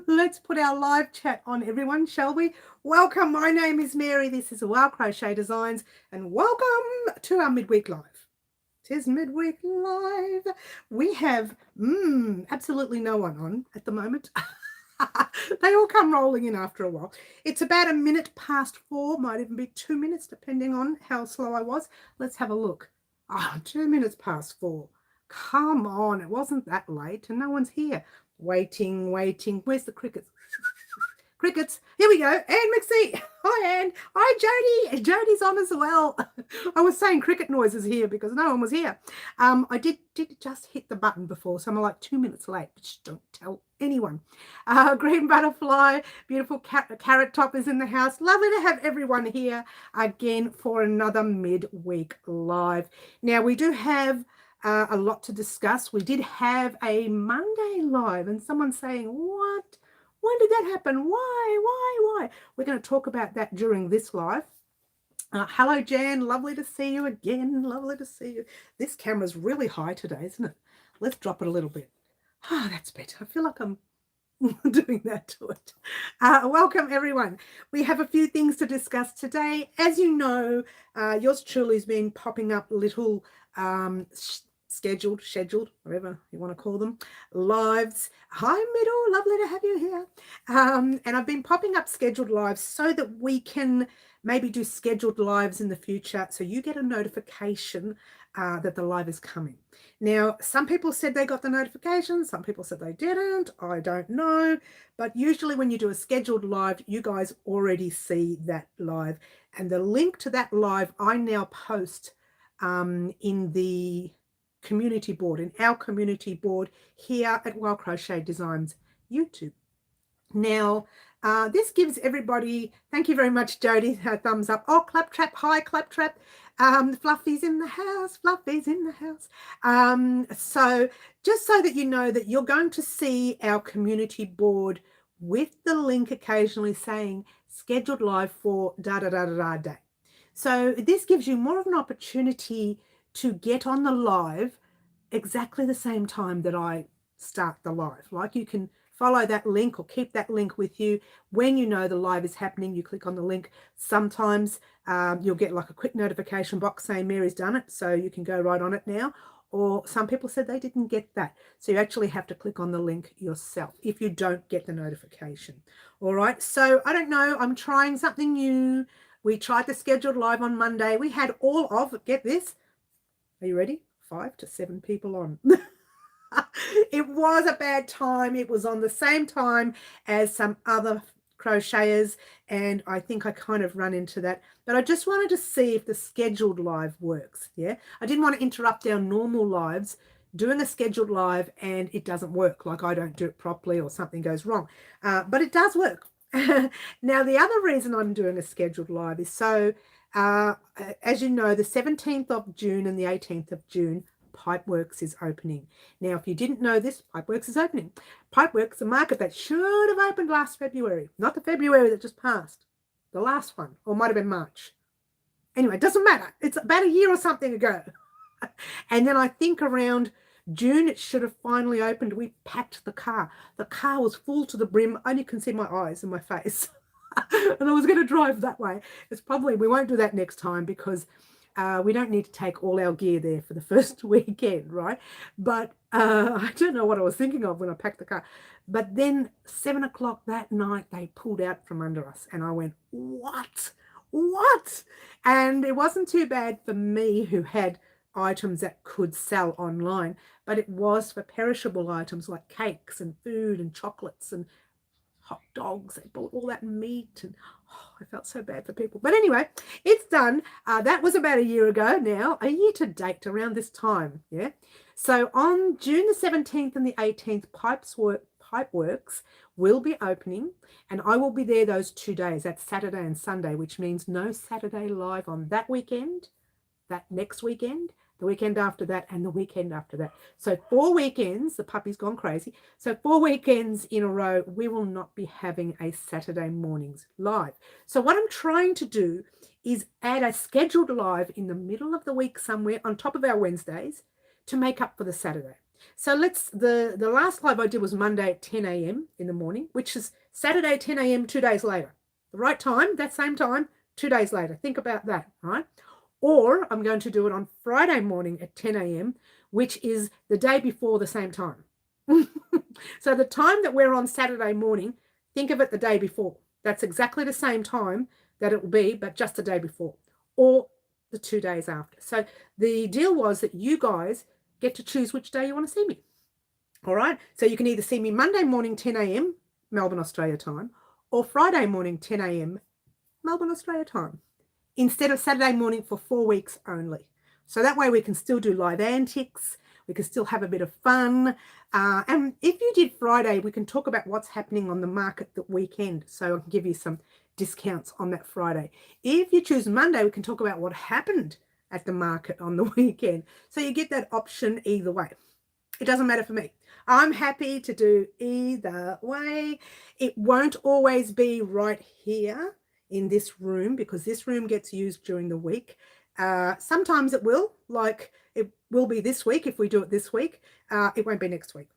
Let's put our live chat on, everyone, shall we? Welcome. My name is Mary. This is Wild Crochet Designs, and welcome to our midweek live. Tis midweek live. We have absolutely no one on at the moment. They all come rolling in after a while. It's about 4:01, might even be 2 minutes, depending on how slow I was. Let's have a look. 2 minutes past 4. Come on, it wasn't that late, and no one's here. Waiting. Where's the crickets? Crickets. Here we go. Anne McSee. Hi, Anne. Hi, Jody. Jody's on as well. I was saying cricket noises here because no one was here. I did just hit the button before, so I'm like 2 minutes late, but don't tell anyone. Green butterfly, beautiful carrot top is in the house. Lovely to have everyone here again for another midweek live. Now, we do have a lot to discuss. We did have a Monday live, and someone saying, what? When did that happen? Why? We're going to talk about that during this live. Hello, Jan. Lovely to see you again. Lovely to see you. This camera's really high today, isn't it? Let's drop it a little bit. That's better. I feel like I'm doing that to it. Welcome, everyone. We have a few things to discuss today. As you know, yours truly's been popping up little scheduled, whatever you want to call them, lives. Hi, Middle, lovely to have you here. And I've been popping up scheduled lives so that we can maybe do scheduled lives in the future, so you get a notification that the live is coming. Now, some people said they got the notification, some people said they didn't. I don't know, but usually when you do a scheduled live, you guys already see that live, and the link to that live I now post in the community board, in our community board here at Wild Crochet Designs YouTube. Now, this gives everybody, thank you very much, Jody, thumbs up. Oh, Claptrap, hi, Claptrap. Fluffy's in the house, so just so that you know that you're going to see our community board with the link occasionally saying scheduled live for day. So this gives you more of an opportunity to get on the live exactly the same time that I start the live. Like, you can follow that link or keep that link with you. When you know the live is happening, you click on the link. Sometimes you'll get like a quick notification box saying Mary's done it, so you can go right on it now. Or some people said they didn't get that, so you actually have to click on the link yourself if you don't get the notification. All right, so I don't know, I'm trying something new. We tried the scheduled live on Monday. We had all of, get this, are you ready? 5 to 7 people on. It was a bad time. It was on the same time as some other crocheters, and I think I kind of run into that. But I just wanted to see if the scheduled live works. Yeah, I didn't want to interrupt our normal lives doing a scheduled live and it doesn't work, like I don't do it properly or something goes wrong. But it does work. Now, the other reason I'm doing a scheduled live is so, as you know, the 17th of June and the 18th of June, Pipeworks is opening. Now, if you didn't know this, Pipeworks is opening. Pipeworks, a market that should have opened last February, not the February that just passed, the last one, or might have been March. Anyway, it doesn't matter. It's about a year or something ago. And then I think around June it should have finally opened. We packed the car. The car was full to the brim. I only can see my eyes and my face. And I was going to drive that way. It's probably, we won't do that next time because we don't need to take all our gear there for the first weekend, right? But I don't know what I was thinking of when I packed the car. But then 7 o'clock that night, they pulled out from under us. And I went, what? And it wasn't too bad for me who had items that could sell online, but it was for perishable items like cakes and food and chocolates and hot dogs. They bought all that meat, and I felt so bad for people. But anyway, it's done. That was about a year ago now, a year to date around this time. Yeah. So on June the 17th and the 18th, Pipeworks will be opening, and I will be there those 2 days. That's Saturday and Sunday, which means no Saturday live on that weekend, that next weekend, the weekend after that, and the weekend after that. So 4 weekends, the puppy's gone crazy. So 4 weekends in a row, we will not be having a Saturday mornings live. So what I'm trying to do is add a scheduled live in the middle of the week somewhere on top of our Wednesdays to make up for the Saturday. So the last live I did was Monday at 10 a.m. in the morning, which is Saturday 10 a.m. 2 days later. The right time, that same time, 2 days later. Think about that, right? Or I'm going to do it on Friday morning at 10 a.m., which is the day before the same time. So the time that we're on Saturday morning, think of it the day before. That's exactly the same time that it will be, but just the day before or the 2 days after. So the deal was that you guys get to choose which day you want to see me. All right. So you can either see me Monday morning, 10 a.m. Melbourne, Australia time, or Friday morning, 10 a.m. Melbourne, Australia time, instead of Saturday morning for 4 weeks only. So that way we can still do live antics. We can still have a bit of fun. And if you did Friday, we can talk about what's happening on the market that weekend. So I can give you some discounts on that Friday. If you choose Monday, we can talk about what happened at the market on the weekend. So you get that option either way. It doesn't matter for me. I'm happy to do either way. It won't always be right here in this room because this room gets used during the week. Sometimes it will, like it will be this week if we do it this week. It won't be next week.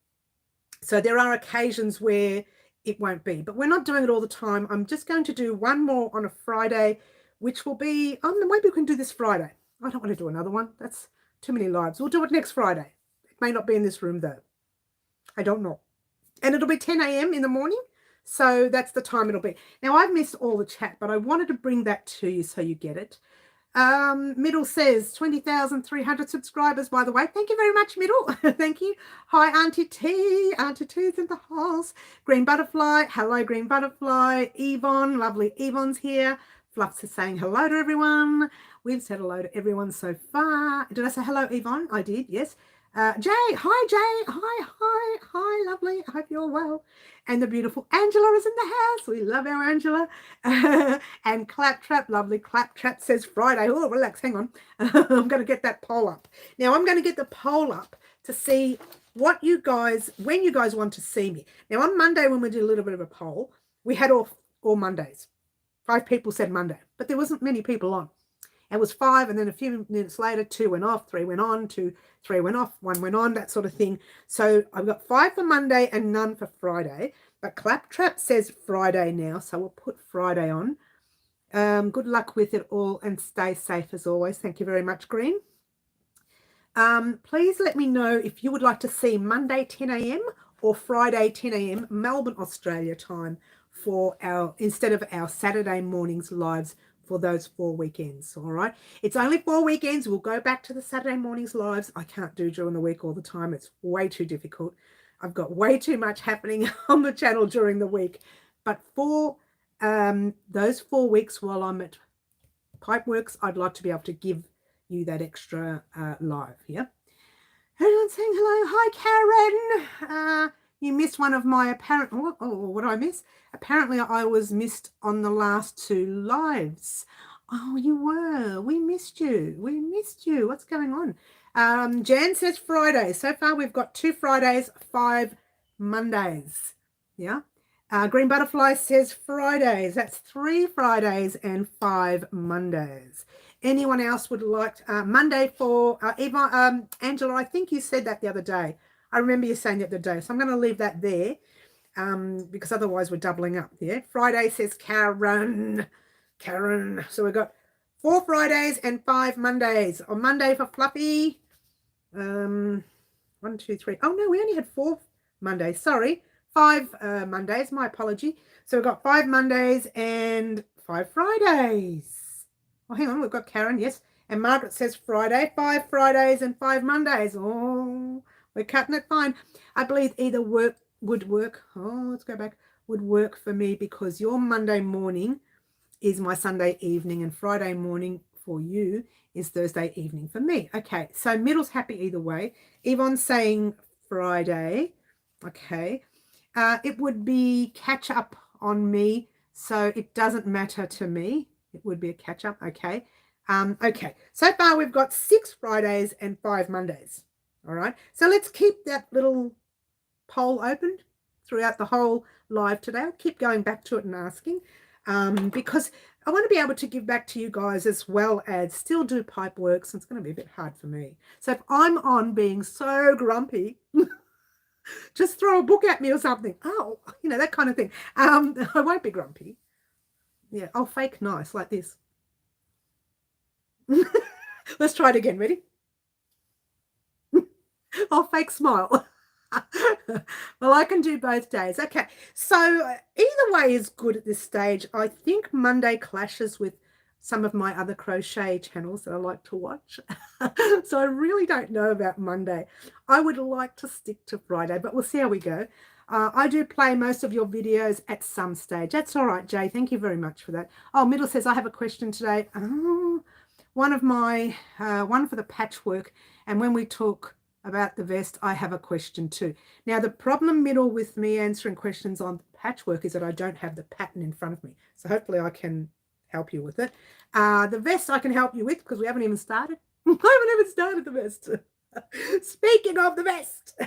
So there are occasions where it won't be, but we're not doing it all the time. I'm just going to do one more on a Friday, which will be, maybe we can do this Friday. I don't want to do another one. That's too many lives. We'll do it next Friday. It may not be in this room though. I don't know. And it'll be 10 a.m. in the morning. So that's the time it'll be. Now I've missed all the chat, but I wanted to bring that to you so you get it. Middle says 20,300 subscribers, by the way. Thank you very much, Middle. Thank you. Hi, Auntie T. Auntie T's in the house. Green Butterfly. Hello, Green Butterfly. Yvonne. Lovely Yvonne's here. Fluffs is saying hello to everyone. We've said hello to everyone so far. Did I say hello, Yvonne? I did, yes. Jay. Hi, Jay. Hi, lovely. I hope you're well. And the beautiful Angela is in the house. We love our Angela. And Claptrap, lovely Claptrap says Friday. Oh, relax, hang on. I'm going to get that poll up. Now, I'm going to get the poll up to see when you guys want to see me. Now, on Monday, when we did a little bit of a poll, we had all Mondays. 5 people said Monday, but there wasn't many people on. It was 5, and then a few minutes later, 2 went off, 3 went on, 2, 3 went off, 1 went on, that sort of thing. So I've got 5 for Monday and none for Friday. But Claptrap says Friday now, so we'll put Friday on. Good luck with it all and stay safe as always. Thank you very much, Green. Please let me know if you would like to see Monday 10 a.m. or Friday 10 a.m. Melbourne, Australia time for instead of our Saturday mornings lives for those 4 weekends. All right, it's only 4 weekends. We'll go back to the Saturday mornings lives. I can't do during the week all the time. It's way too difficult. I've got way too much happening on the channel during the week. But for those 4 weeks while I'm at Pipeworks, I'd like to be able to give you that extra live. Yeah. Everyone's saying hello. Hi, Karen. You missed one of my apparent. What did I miss? Apparently, I was missed on the last 2 lives. Oh, you were. We missed you. We missed you. What's going on? Jan says Friday. So far, we've got 2 Fridays, 5 Mondays. Yeah. Green Butterfly says Fridays. That's 3 Fridays and 5 Mondays. Anyone else would like Monday for Eva, Angela? I think you said that the other day. I remember you saying the other day. So I'm going to leave that there because otherwise we're doubling up. Yeah. Friday says Karen. Karen. So we've got 4 Fridays and 5 Mondays. On Monday for Fluffy. 1, 2, 3. Oh, no, we only had 4 Mondays. Sorry. 5 Mondays. My apology. So we've got 5 Mondays and 5 Fridays. Oh, hang on. We've got Karen. Yes. And Margaret says Friday. 5 Fridays and 5 Mondays. Oh, we're cutting it fine. I believe either would work. Oh, let's go back. Would work for me because your Monday morning is my Sunday evening and Friday morning for you is Thursday evening for me. Okay, so Middle's happy either way. Yvonne's saying Friday. Okay. It would be catch up on me, so it doesn't matter to me. It would be a catch up. Okay. Okay. So far we've got 6 Fridays and 5 Mondays. All right. So let's keep that little poll open throughout the whole live today. I'll keep going back to it and asking because I want to be able to give back to you guys as well as still do pipe work, so it's going to be a bit hard for me. So if I'm on being so grumpy, just throw a book at me or something. Oh, you know, that kind of thing. I won't be grumpy. Yeah, I'll fake nice like this. Let's try it again. Ready? I'll fake smile. Well, I can do both days. Okay, so either way is good at this stage. I think Monday clashes with some of my other crochet channels that I like to watch. So I really don't know about Monday. I would like to stick to Friday, but we'll see how we go. I do play most of your videos at some stage. That's all right, Jay. Thank you very much for that. Oh, Middle says, I have a question today. Oh, one for the patchwork. And when we talk about the vest, I have a question too. Now, the problem, Middle, with me answering questions on patchwork is that I don't have the pattern in front of me. So hopefully I can help you with it. The vest I can help you with because we haven't even started. I haven't even started the vest. Speaking of the vest,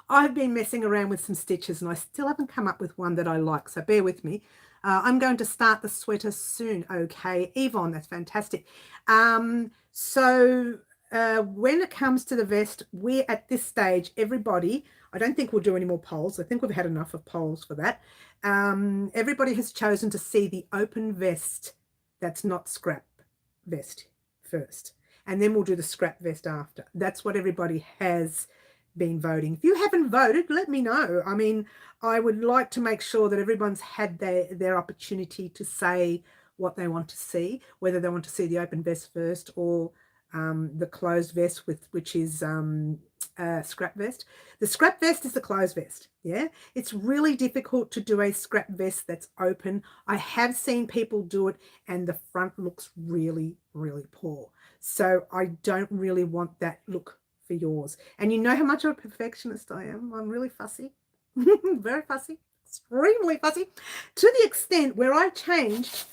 I've been messing around with some stitches and I still haven't come up with one that I like. So bear with me. I'm going to start the sweater soon. Okay, Yvonne, that's fantastic. So when it comes to the vest, we're at this stage, everybody, I don't think we'll do any more polls. I think we've had enough of polls for that. Everybody has chosen to see the open vest that's not scrap vest first. And then we'll do the scrap vest after. That's what everybody has been voting. If you haven't voted, let me know. I mean, I would like to make sure that everyone's had their opportunity to say what they want to see, whether they want to see the open vest first or the closed vest, which is scrap vest. The scrap vest is the closed vest. Yeah, it's really difficult to do a scrap vest that's open. I have seen people do it and the front looks really, really poor. So I don't really want that look for yours. And you know how much of a perfectionist I am. I'm really fussy. Very fussy, extremely fussy, to the extent where I changed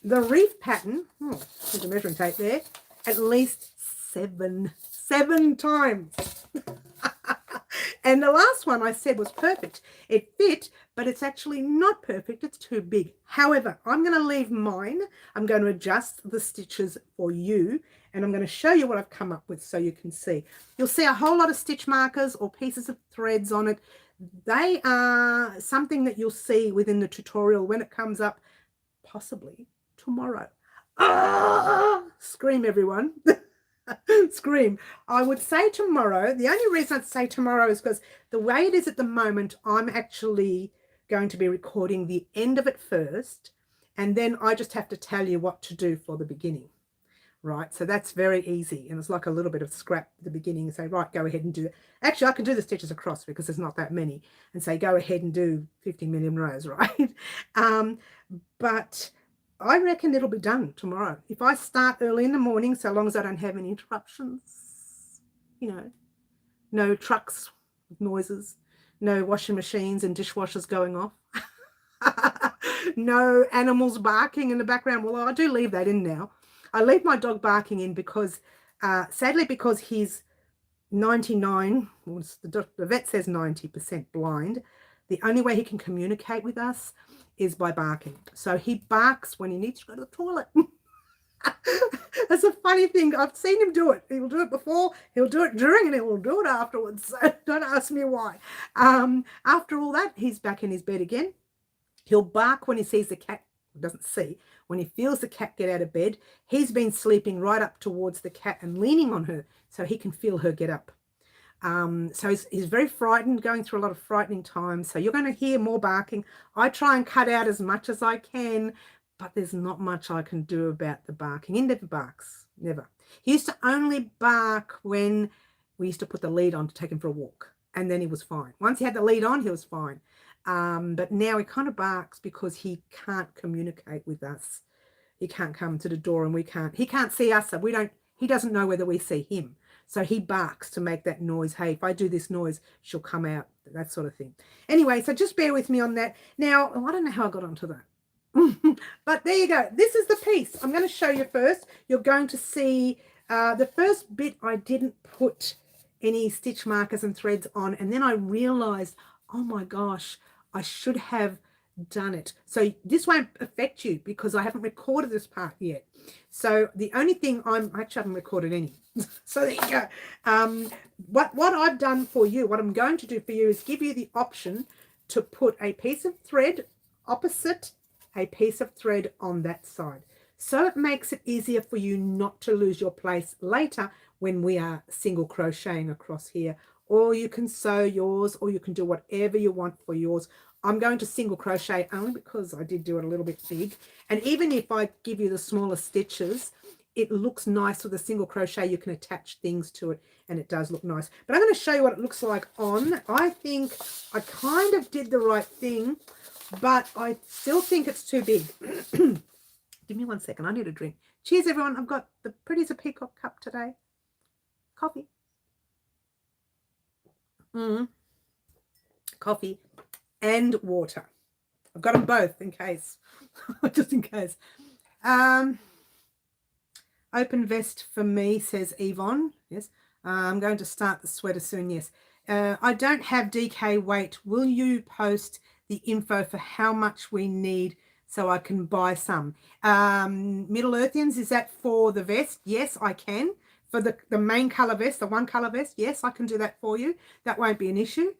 the reef pattern, there's a measuring tape there, at least seven times. And the last one I said was perfect. It fit, but it's actually not perfect. It's too big. However, I'm going to leave mine. I'm going to adjust the stitches for you, and I'm going to show you what I've come up with so you can see. You'll see a whole lot of stitch markers or pieces of threads on it. They are something that you'll see within the tutorial when it comes up, possibly tomorrow. Ah! Scream, everyone. Scream. I would say tomorrow. The only reason I'd say tomorrow is because the way it is at the moment, I'm actually going to be recording the end of it first, and then I just have to tell you what to do for the beginning. Right, so that's very easy, and it's like a little bit of scrap at the beginning and say, right, go ahead and do it. Actually, I can do the stitches across because there's not that many, and say, go ahead and do 50 million rows, right? But I reckon it'll be done tomorrow. If I start early in the morning, so long as I don't have any interruptions, you know, no trucks with noises, no washing machines and dishwashers going off, no animals barking in the background. Well, I do leave that in now. I leave my dog barking in because, sadly, because he's 99, the vet says 90% blind, the only way he can communicate with us is by barking. So he barks when he needs to go to the toilet. That's a funny thing. I've seen him do it. He'll do it before, he'll do it during, and he will do it afterwards. So don't ask me why. After all that, he's back in his bed again. He'll bark when he sees the cat. Doesn't see. When he feels the cat get out of bed, he's been sleeping right up towards the cat and leaning on her so he can feel her get up. So he's very frightened, going through a lot of frightening times. So you're going to hear more barking. I try and cut out as much as I can, but there's not much I can do about the barking. He never barks, never. He used to only bark when we used to put the lead on to take him for a walk, and then he was fine. Once he had the lead on, he was fine. But now he kind of barks because he can't communicate with us. He can't come to the door and he can't see us, so he doesn't know whether we see him. So he barks to make that noise. Hey, if I do this noise, she'll come out, that sort of thing. Anyway, so just bear with me on that. Now, I don't know how I got onto that. But there you go. This is the piece. I'm going to show you first. You're going to see the first bit I didn't put any stitch markers and threads on. And then I realized, oh my gosh, I should have done it. So this won't affect you because I haven't recorded this part yet. So the only thing I actually haven't recorded any. So there you go. What I've done for you, what I'm going to do for you is give you the option to put a piece of thread opposite a piece of thread on that side. So it makes it easier for you not to lose your place later when we are single crocheting across here. Or you can sew yours, or you can do whatever you want for yours. I'm going to single crochet only because I did do it a little bit big. And even if I give you the smaller stitches, it looks nice with a single crochet. You can attach things to it and it does look nice. But I'm going to show you what it looks like on. I think I kind of did the right thing, but I still think it's too big. Give me 1 second. I need a drink. Cheers, everyone. I've got the pretty as a peacock cup today. Coffee. Coffee and water. I've got them both in case. Just in case. Open vest for me, says Yvonne. Yes. I'm going to start the sweater soon. Yes. I don't have DK weight. Will you post the info for how much we need so I can buy some? Middle Earthians, is that for the vest? Yes, I can. For the main colour vest, the one colour vest, yes, I can do that for you. That won't be an issue.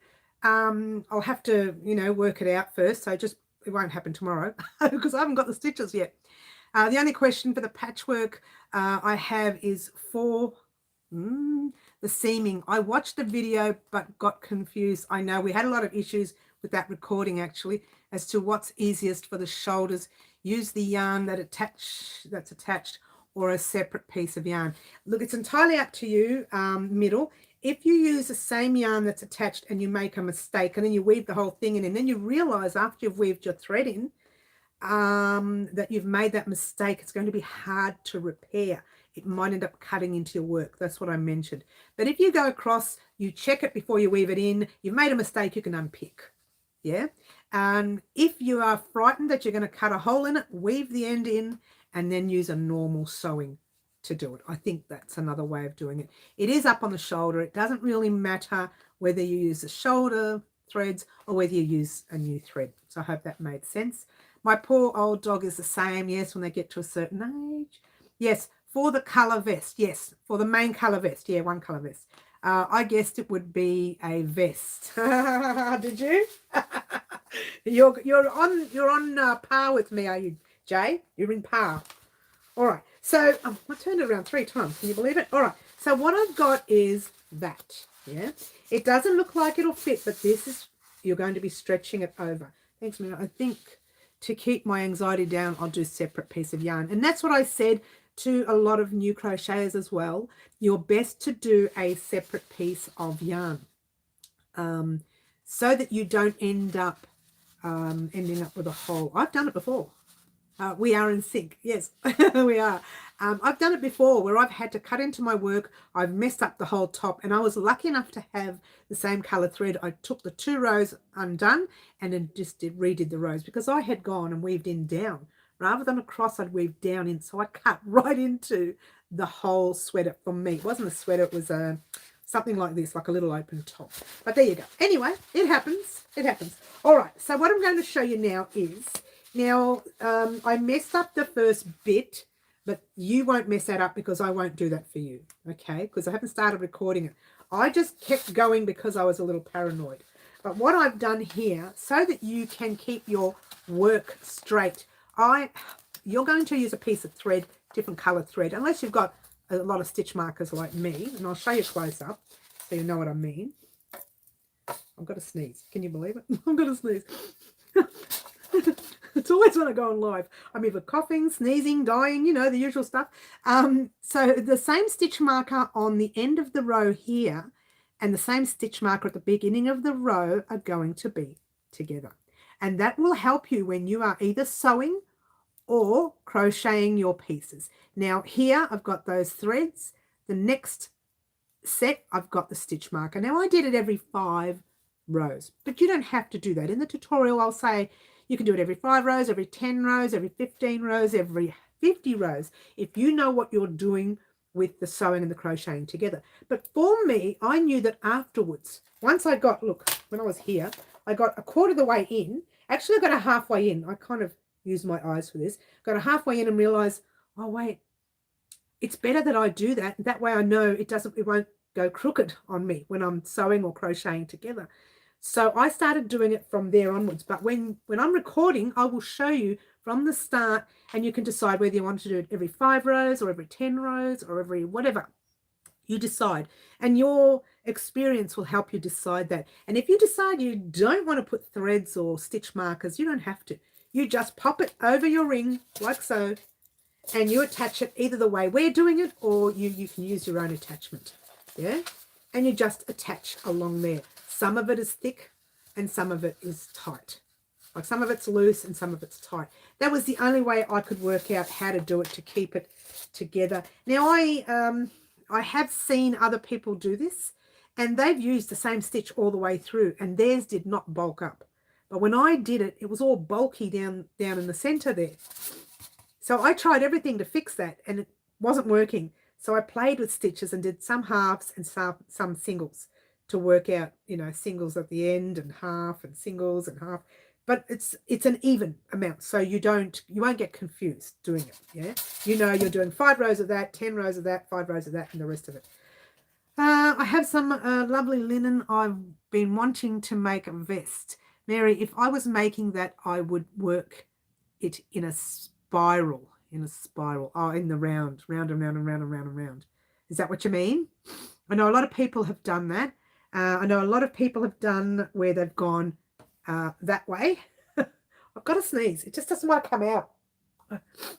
I'll have to, work it out first. So it won't happen tomorrow because I haven't got the stitches yet. The only question for the patchwork I have is for the seaming. I watched the video but got confused. I know we had a lot of issues with that recording actually as to what's easiest for the shoulders. Use the yarn that's attached or a separate piece of yarn. Look, it's entirely up to you, Middle. If you use the same yarn that's attached and you make a mistake and then you weave the whole thing in and then you realize after you've weaved your thread in that you've made that mistake, it's going to be hard to repair. It might end up cutting into your work. That's what I mentioned. But if you go across, you check it before you weave it in, you've made a mistake, you can unpick. Yeah. If you are frightened that you're going to cut a hole in it, weave the end in and then use a normal sewing to do it. I think that's another way of doing it. It is up on the shoulder. It doesn't really matter whether you use the shoulder threads or whether you use a new thread. So I hope that made sense. My poor old dog is the same. Yes, when they get to a certain age. Yes, for the colour vest. Yes, for the main colour vest. Yeah, one colour vest. I guessed it would be a vest. Did you? You're on par with me, are you, Jay? You're in par. All right. So I turned it around 3 times. Can you believe it? All right. So what I've got is that. Yeah. It doesn't look like it'll fit, but this is, you're going to be stretching it over. Thanks, Mina. I think to keep my anxiety down, I'll do a separate piece of yarn. And that's what I said to a lot of new crocheters as well. You're best to do a separate piece of yarn so that you don't end up ending up with a hole. I've done it before. We are in sync. Yes, we are. I've done it before where I've had to cut into my work. I've messed up the whole top and I was lucky enough to have the same color thread. I took the 2 rows undone and then just redid the rows because I had gone and weaved in down. Rather than across, I'd weave down in. So I cut right into the whole sweater for me. It wasn't a sweater. It was something like this, like a little open top. But there you go. Anyway, it happens. It happens. All right. So what I'm going to show you now is, I messed up the first bit, but you won't mess that up because I won't do that for you. Okay. Because I haven't started recording it. I just kept going because I was a little paranoid. But what I've done here, so that you can keep your work straight, you're going to use a piece of thread, different color thread, unless you've got a lot of stitch markers like me, and I'll show you close up so you know what I mean. I've got to sneeze. Can you believe it? I've got to sneeze. It's always when I go on live. I'm either coughing, sneezing, dying, the usual stuff. So the same stitch marker on the end of the row here and the same stitch marker at the beginning of the row are going to be together. And that will help you when you are either sewing or crocheting your pieces. Now here I've got those threads. The next set I've got the stitch marker. Now I did it every 5 rows, but you don't have to do that. In the tutorial I'll say you can do it every 5 rows, every 10 rows, every 15 rows, every 50 rows, if you know what you're doing with the sewing and the crocheting together. But for me, I knew that afterwards, once I got, look, when I was here, I got a quarter of the way in Actually, I got a halfway in. I kind of used my eyes for this. Got a halfway in and realized, oh, wait, it's better that I do that. That way I know it won't go crooked on me when I'm sewing or crocheting together. So I started doing it from there onwards. But when I'm recording, I will show you from the start, and you can decide whether you want to do it every 5 rows or every 10 rows or every whatever. You decide, and your experience will help you decide that. And if you decide you don't want to put threads or stitch markers, you don't have to. You just pop it over your ring like so, and you attach it either the way we're doing it, or you can use your own attachment. Yeah, and you just attach along there. Some of it is thick and some of it is tight. Like some of it's loose and some of it's tight. That was the only way I could work out how to do it to keep it together. Now I have seen other people do this, and they've used the same stitch all the way through, and theirs did not bulk up. But when I did it, it was all bulky down in the center there. So I tried everything to fix that, and it wasn't working. So I played with stitches and did some halves and some singles to work out, you know, singles at the end and half and singles and half. But it's an even amount, so you won't get confused doing it. Yeah, you know, you're doing 5 rows of that, 10 rows of that, 5 rows of that, and the rest of it. I have some lovely linen. I've been wanting to make a vest. Mary, if I was making that, I would work it in a spiral, in the round and round and round and round and round. Is that what you mean? I know a lot of people have done that. I know a lot of people have done where they've gone that way. I've got to sneeze. It just doesn't want to come out.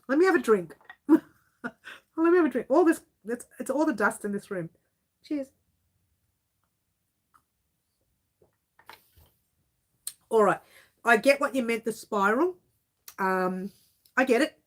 Let me have a drink. Let me have a drink. It's all the dust in this room. Cheers. All right. I get what you meant, the spiral. I get it.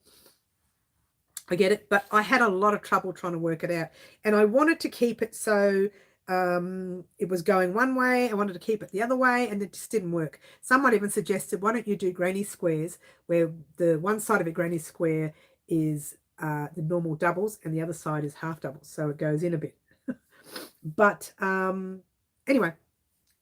But I had a lot of trouble trying to work it out. And I wanted to keep it so it was going one way. I wanted to keep it the other way, and it just didn't work. Someone even suggested, why don't you do granny squares, where the one side of a granny square is the normal doubles and the other side is half doubles, so it goes in a bit. But anyway,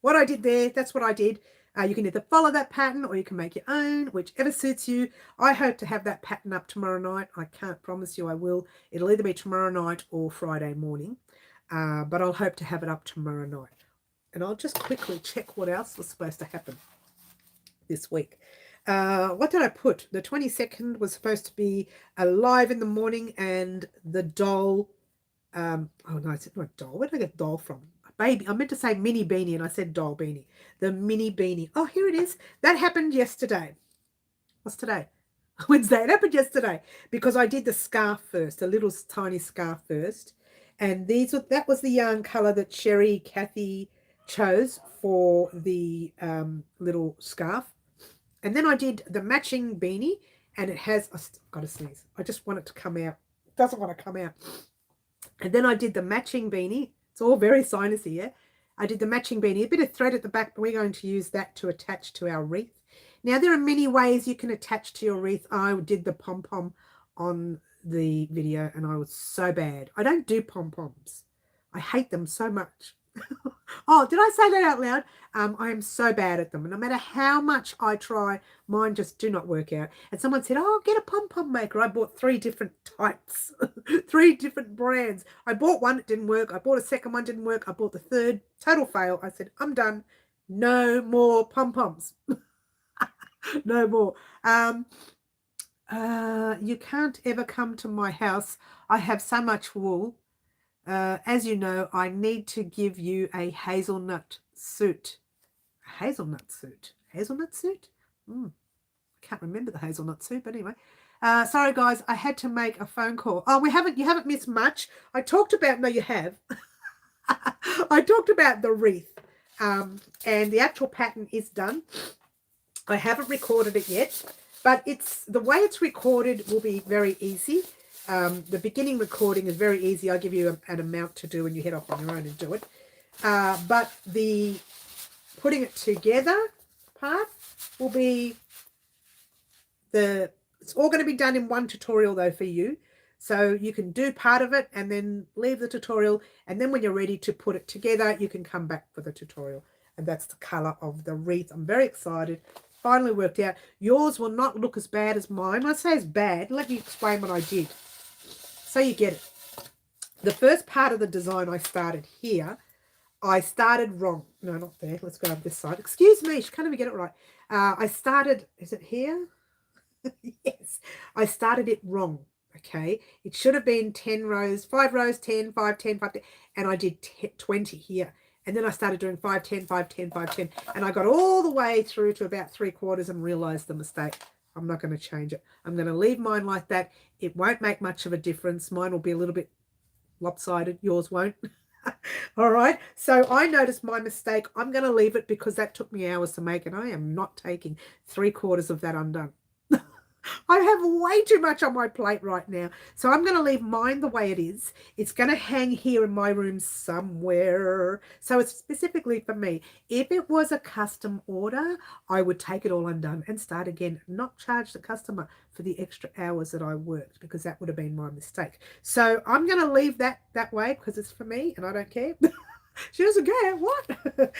what I did there, that's what I did. You can either follow that pattern or you can make your own, whichever suits you. I hope to have that pattern up tomorrow night. I can't promise you I will. It'll either be tomorrow night or Friday morning. But I'll hope to have it up tomorrow night. And I'll just quickly check what else was supposed to happen this week. What did I put? The 22nd was supposed to be live in the morning, and the doll. Oh no, it's not doll. Where did I get doll from? Baby. I meant to say mini beanie, and I said doll beanie. The mini beanie. Oh, here it is. That happened yesterday. What's today? Wednesday. It happened yesterday because I did the scarf first, a little tiny scarf first. And that was the yarn color that Kathy chose for the little scarf. And then I did the matching beanie, and it has, I've got to sneeze. I just want it to come out. It doesn't want to come out. And then I did the matching beanie. It's all very sinusy, yeah? I did the matching beanie, a bit of thread at the back, but we're going to use that to attach to our wreath. Now, there are many ways you can attach to your wreath. I did the pom-pom on the video, and I was so bad. I don't do pom-poms. I hate them so much. Oh, did I say that out loud? I am so bad at them. And no matter how much I try, mine just do not work out. And someone said, oh, get a pom-pom maker. I bought 3 different types, 3 different brands. I bought one, it didn't work. I bought a second one, didn't work. I bought the third, total fail. I said, I'm done. No more pom-poms. No more. You can't ever come to my house. I have so much wool. As you know, I need to give you a hazelnut suit. A hazelnut suit? Hazelnut suit? I can't remember the hazelnut suit, but anyway. Sorry, guys, I had to make a phone call. Oh, you haven't missed much. I talked about, no, you have. I talked about the wreath, and the actual pattern is done. I haven't recorded it yet, but the way it's recorded will be very easy. The beginning recording is very easy. I'll give you an amount to do and you head off on your own and do it. But the putting it together part will be it's all going to be done in one tutorial though for you. So you can do part of it and then leave the tutorial. And then when you're ready to put it together, you can come back for the tutorial. And that's the color of the wreath. I'm very excited. finally worked out. Yours will not look as bad as mine. When I say it's bad, let me explain what I did so you get it. The first part of the design I started here, I started wrong. No, not there. Let's go over this side. Excuse me, she can't even get it right. I started, is it here? Yes, I started it wrong. Okay, it should have been 10 rows, 5 rows, 10, 5, 10, 5, 10, and I did 20 here. And then I started doing 5, 10, 5, 10, 5, 10, and I got all the way through to about 3/4 and realized the mistake. I'm not going to change it. I'm going to leave mine like that. It won't make much of a difference. Mine will be a little bit lopsided. Yours won't. All right. So I noticed my mistake. I'm going to leave it because that took me hours to make, and I am not taking 3/4 of that undone. I have way too much on my plate right now. So I'm going to leave mine the way it is. It's going to hang here in my room somewhere. So it's specifically for me. If it was a custom order, I would take it all undone and start again, not charge the customer for the extra hours that I worked, because that would have been my mistake. So I'm going to leave that way because it's for me and I don't care. She doesn't care. What?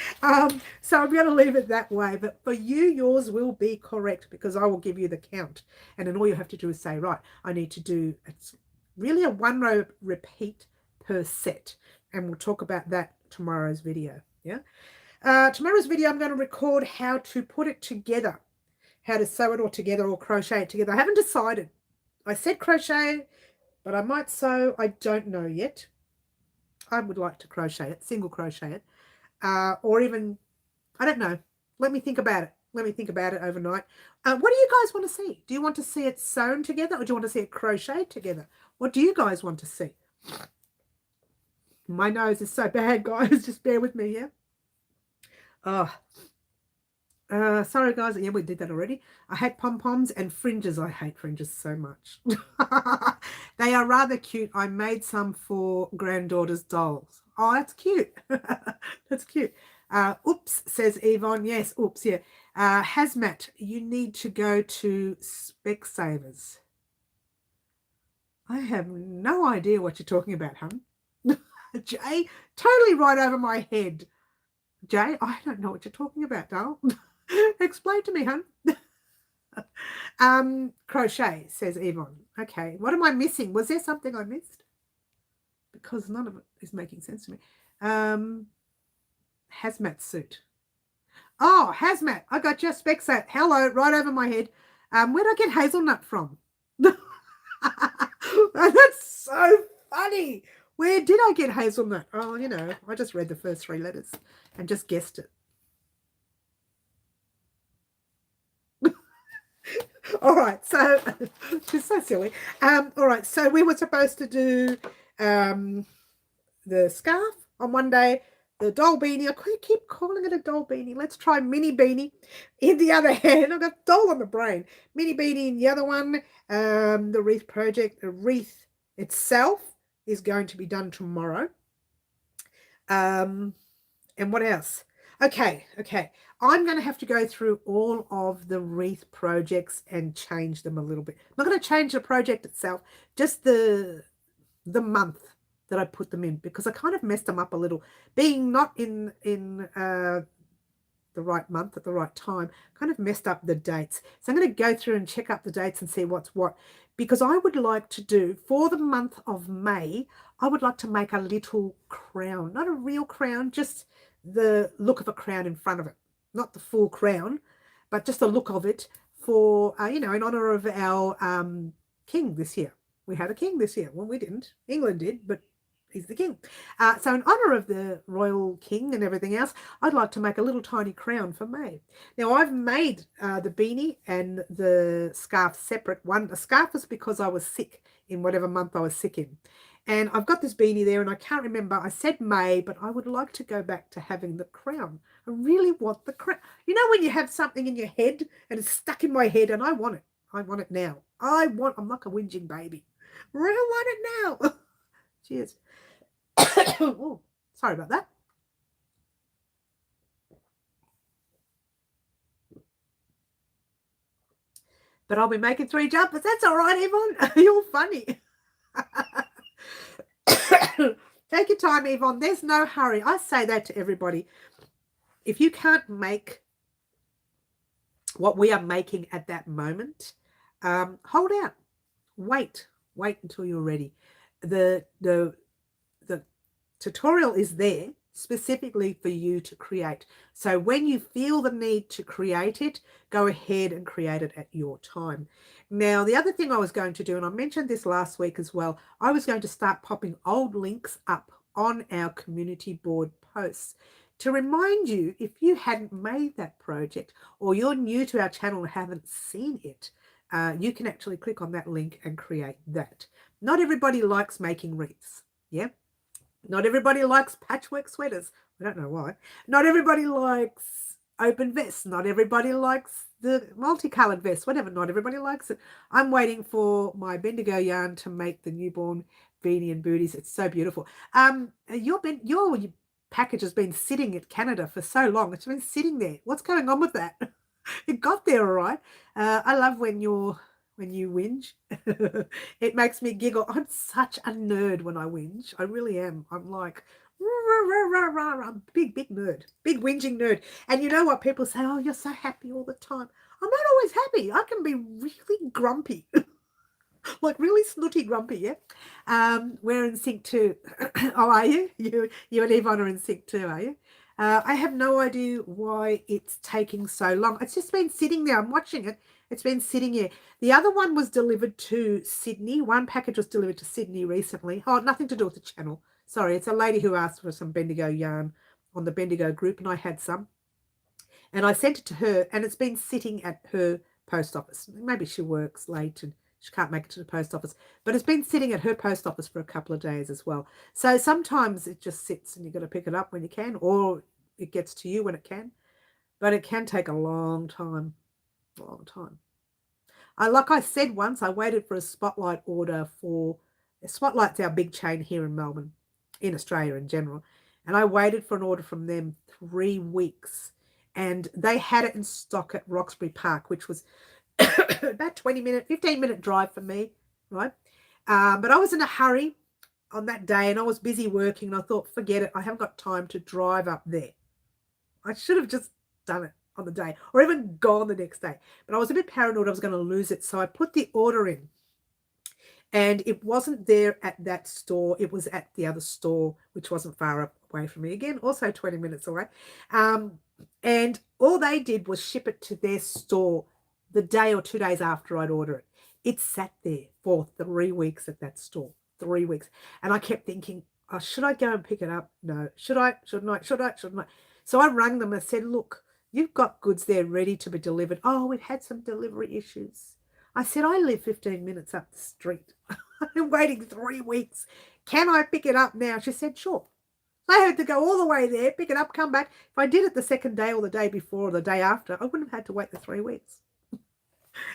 So I'm going to leave it that way. But for you, yours will be correct because I will give you the count. And then all you have to do is say, right, I need to do, it's really a 1 row repeat per set. And we'll talk about that tomorrow's video. Yeah. Tomorrow's video, I'm going to record how to put it together, how to sew it all together or crochet it together. I haven't decided. I said crochet, but I might sew. I don't know yet. I would like to crochet it, single crochet it, or even, I don't know. Let me think about it. Let me think about it overnight. What do you guys want to see? Do you want to see it sewn together, or do you want to see it crocheted together? What do you guys want to see? My nose is so bad, guys. Just bear with me, yeah? Oh, sorry, guys. Yeah, we did that already. I hate pom-poms and fringes. I hate fringes so much. They are rather cute. I made some for granddaughter's dolls. Oh, that's cute. That's cute. Oops, says Yvonne. Yes, oops, yeah. Hazmat, you need to go to Specsavers. I have no idea what you're talking about, hun. Jay, totally right over my head. Jay, I don't know what you're talking about, darling. Explain to me, hun. Crochet, says Yvonne. Okay, what am I missing? Was there something I missed? Because none of it is making sense to me. Hazmat suit. Oh, hazmat. I got your specs at. Hello, right over my head. Where'd I get hazelnut from? That's so funny. Where did I get hazelnut? Oh, you know, I just read the first 3 letters and just guessed it. All right, so she's so silly. All right, so we were supposed to do the scarf on one day, the doll beanie. I keep calling it a doll beanie. Let's try mini beanie in the other hand. I've got doll on the brain. Mini beanie in the other one. The wreath project, the wreath itself is going to be done tomorrow. And what else? Okay. I'm going to have to go through all of the wreath projects and change them a little bit. I'm not going to change the project itself, just the month that I put them in, because I kind of messed them up a little. Being not in the right month at the right time, kind of messed up the dates. So I'm going to go through and check up the dates and see what's what, because I would like to do, for the month of May, I would like to make a little crown, not a real crown, just the look of a crown in front of it. Not the full crown, but just the look of it for, in honor of our king this year. We had a king this year. Well, we didn't. England did, but he's the king. So in honor of the royal king and everything else, I'd like to make a little tiny crown for May. Now, I've made the beanie and the scarf separate. The scarf was because I was sick in whatever month I was sick in. And I've got this beanie there, and I can't remember. I said May, but I would like to go back to having the crown. I really want the crown. You know when you have something in your head and it's stuck in my head, and I want it. I want it now. I'm like a whinging baby. I want it now. Cheers. Oh, sorry about that. But I'll be making 3 jumpers. That's all right, Yvonne. You're funny. Take your time, Yvonne. There's no hurry. I say that to everybody. If you can't make what we are making at that moment, hold out. Wait until you're ready. The tutorial is there specifically for you to create. So when you feel the need to create it, go ahead and create it at your time. Now, the other thing I was going to do, and I mentioned this last week as well, I was going to start popping old links up on our community board posts to remind you, if you hadn't made that project or you're new to our channel and haven't seen it, you can actually click on that link and create that. Not everybody likes making wreaths. Yeah. Not everybody likes patchwork sweaters. I don't know why. Not everybody likes open vests. Not everybody likes the multicolored vest. Whatever. Not everybody likes it. I'm waiting for my Bendigo yarn to make the newborn beanie and booties. It's so beautiful. Your package has been sitting at Canada for so long. It's been sitting there. What's going on with that? It got there all right. I love when you whinge. It makes me giggle. I'm such a nerd when I whinge. I really am. I'm like, I'm a big nerd, big whinging nerd. And you know what? People say, oh, you're so happy all the time. I'm not always happy. I can be really grumpy. Like really snooty grumpy, yeah? We're in sync too. Oh, are you? You and Yvonne are in sync too, are you? I have no idea why it's taking so long. It's just been sitting there. I'm watching it. It's been sitting here. The other one was delivered to Sydney. One package was delivered to Sydney recently. Oh, nothing to do with the channel. Sorry, it's a lady who asked for some Bendigo yarn on the Bendigo group, and I had some. And I sent it to her, and it's been sitting at her post office. Maybe she works late and she can't make it to the post office, but it's been sitting at her post office for a couple of days as well. So sometimes it just sits and you've got to pick it up when you can, or it gets to you when it can. But it can take a long time, Like I said once, I waited for a Spotlight order for, Spotlight's our big chain here in Melbourne, in Australia in general. And I waited for an order from them 3 weeks. And they had it in stock at Roxbury Park, which was about 15-minute drive for me, right? But I was in a hurry on that day and I was busy working and I thought, forget it, I haven't got time to drive up there. I should have just done it on the day or even gone the next day. But I was a bit paranoid I was going to lose it. So I put the order in and it wasn't there at that store. It was at the other store, which wasn't far away from me. Again, also 20 minutes away. And all they did was ship it to their store the day or 2 days after I'd ordered it. It sat there for 3 weeks at that store, 3 weeks. And I kept thinking, oh, should I go and pick it up? No. Should I? Shouldn't I? Should I? Shouldn't I? So I rang them and said, look, you've got goods there ready to be delivered. Oh, we've had some delivery issues. I said, I live 15 minutes up the street. I've been waiting 3 weeks. Can I pick it up now? She said, sure. I had to go all the way there, pick it up, come back. If I did it the second day or the day before or the day after, I wouldn't have had to wait the 3 weeks.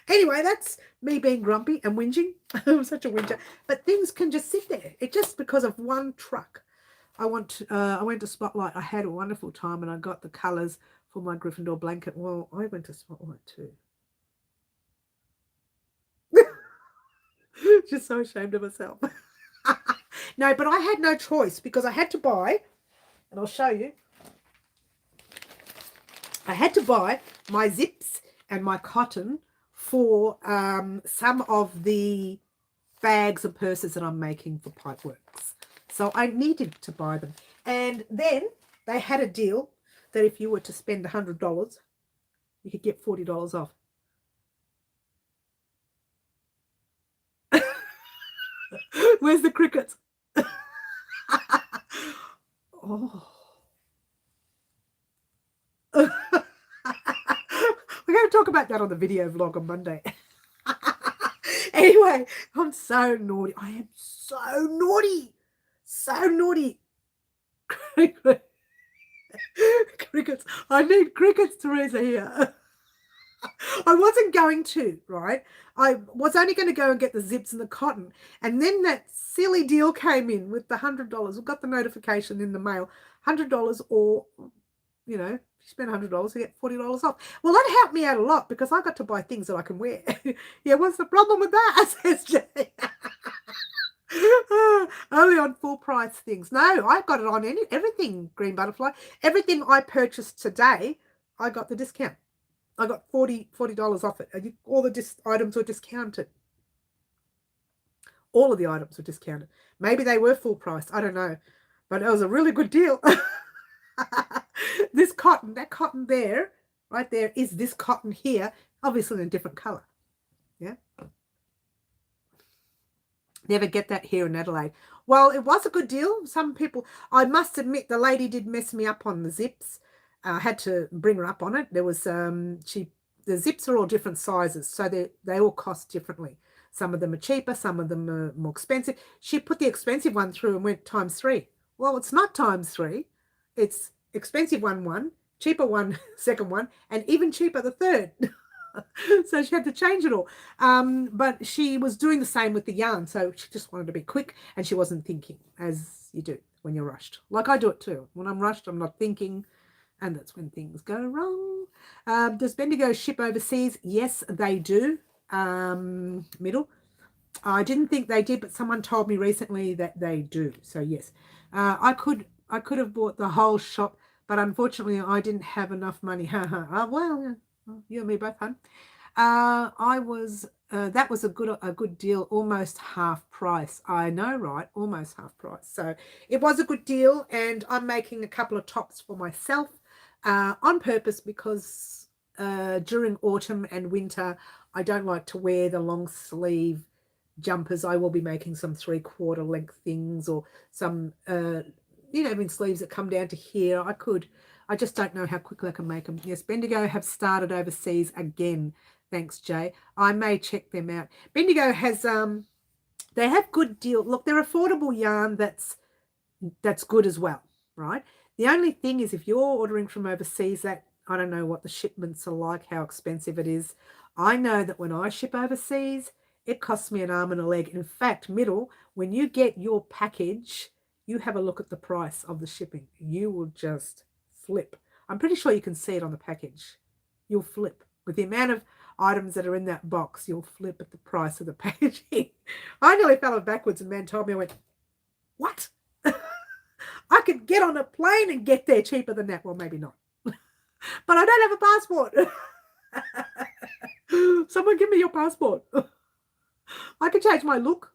Anyway, that's me being grumpy and whinging. I'm such a whinger. But things can just sit there. It's just because of one truck. I went to Spotlight. I had a wonderful time and I got the colours for my Gryffindor blanket. Well, I went to Spotlight too. Just so ashamed of myself. No, but I had no choice because I had to buy, and I'll show you. I had to buy my zips and my cotton for some of the bags and purses that I'm making for Pipeworks. So I needed to buy them. And then they had a deal that if you were to spend $100, you could get $40 off. Where's the crickets? Oh. We're going to talk about that on the video vlog on Monday. Anyway, I'm so naughty. I am so naughty. So naughty. Crickets. I need crickets, Teresa, here. I wasn't going to, right? I was only going to go and get the zips and the cotton. And then that silly deal came in with the $100. We got the notification in the mail. $100 or, you know, if you spend $100, you get $40 off. Well, that helped me out a lot because I got to buy things that I can wear. Yeah, what's the problem with that, says Jay? Only on full price things. No, I got it on everything, Green Butterfly. Everything I purchased today, I got the discount. I got $40 off it. And all the items were discounted. All of the items were discounted. Maybe they were full price. I don't know. But it was a really good deal. This cotton, that cotton there, right there, is this cotton here, obviously in a different color. Yeah. Never get that here in Adelaide. Well, it was a good deal. Some people, I must admit, the lady did mess me up on the zips. I had to bring her up on it. There was, the zips are all different sizes, so they all cost differently. Some of them are cheaper, some of them are more expensive. She put the expensive one through and went ×3. Well, it's not ×3. It's expensive one, cheaper one, second one, and even cheaper the third. So she had to change it all. But she was doing the same with the yarn. So she just wanted to be quick and she wasn't thinking, as you do when you're rushed. Like I do it too. When I'm rushed, I'm not thinking. And that's when things go wrong. Does Bendigo ship overseas? Yes, they do. Middle. I didn't think they did, but someone told me recently that they do. So yes, I could have bought the whole shop, but unfortunately I didn't have enough money. Well, you and me both, hun. That was a good deal, almost half price. I know, right? Almost half price. So it was a good deal, and I'm making a couple of tops for myself on purpose because during autumn and winter, I don't like to wear the long sleeve jumpers. I will be making some 3/4 length things or some, even sleeves that come down to here. I just don't know how quickly I can make them. Yes, Bendigo have started overseas again. Thanks, Jay. I may check them out. Bendigo has, they have good deal. Look, they're affordable yarn that's good as well, right? The only thing is if you're ordering from overseas, that I don't know what the shipments are like, how expensive it is. I know that when I ship overseas, it costs me an arm and a leg. In fact, Middle, when you get your package, you have a look at the price of the shipping. You will just flip. I'm pretty sure you can see it on the package. You'll flip. With the amount of items that are in that box, you'll flip at the price of the packaging. I nearly fell backwards and man told me, I went, what? I could get on a plane and get there cheaper than that. Well, maybe not. But I don't have a passport. Someone give me your passport. I could change my look.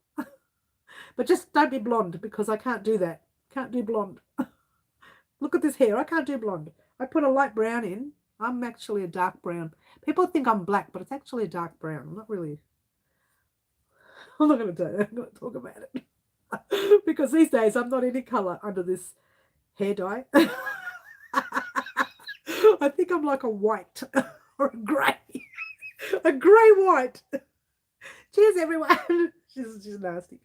But just don't be blonde because I can't do that. Can't do blonde. Look at this hair. I can't do blonde. I put a light brown in. I'm actually a dark brown. People think I'm black, but it's actually a dark brown. I'm not really. I'm not going to do it. I'm going to talk about it. Because these days I'm not any colour under this hair dye. I think I'm like a white or a grey. A grey white. Cheers, everyone. She's nasty.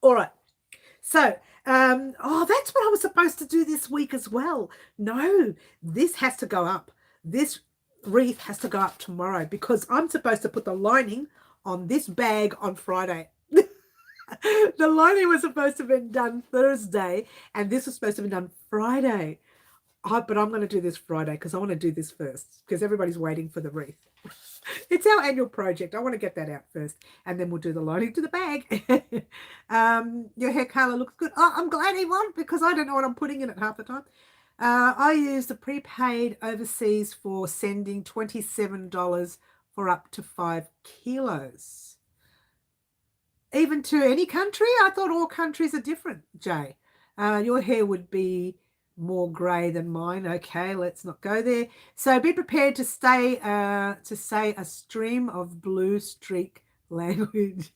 All right. So, that's what I was supposed to do this week as well. No, this has to go up. This wreath has to go up tomorrow because I'm supposed to put the lining on this bag on Friday. The lining was supposed to have been done Thursday, and this was supposed to have been done Friday. But I'm going to do this Friday because I want to do this first because everybody's waiting for the wreath. It's our annual project. I want to get that out first, and then we'll do the lining to the bag. Your hair colour looks good. Oh, I'm glad he won because I don't know what I'm putting in it half the time. I used a prepaid overseas for sending $27 for up to 5 kilos. Even to any country? I thought all countries are different, Jay. Your hair would be more grey than mine. Okay, let's not go there. So be prepared to say a stream of blue streak language.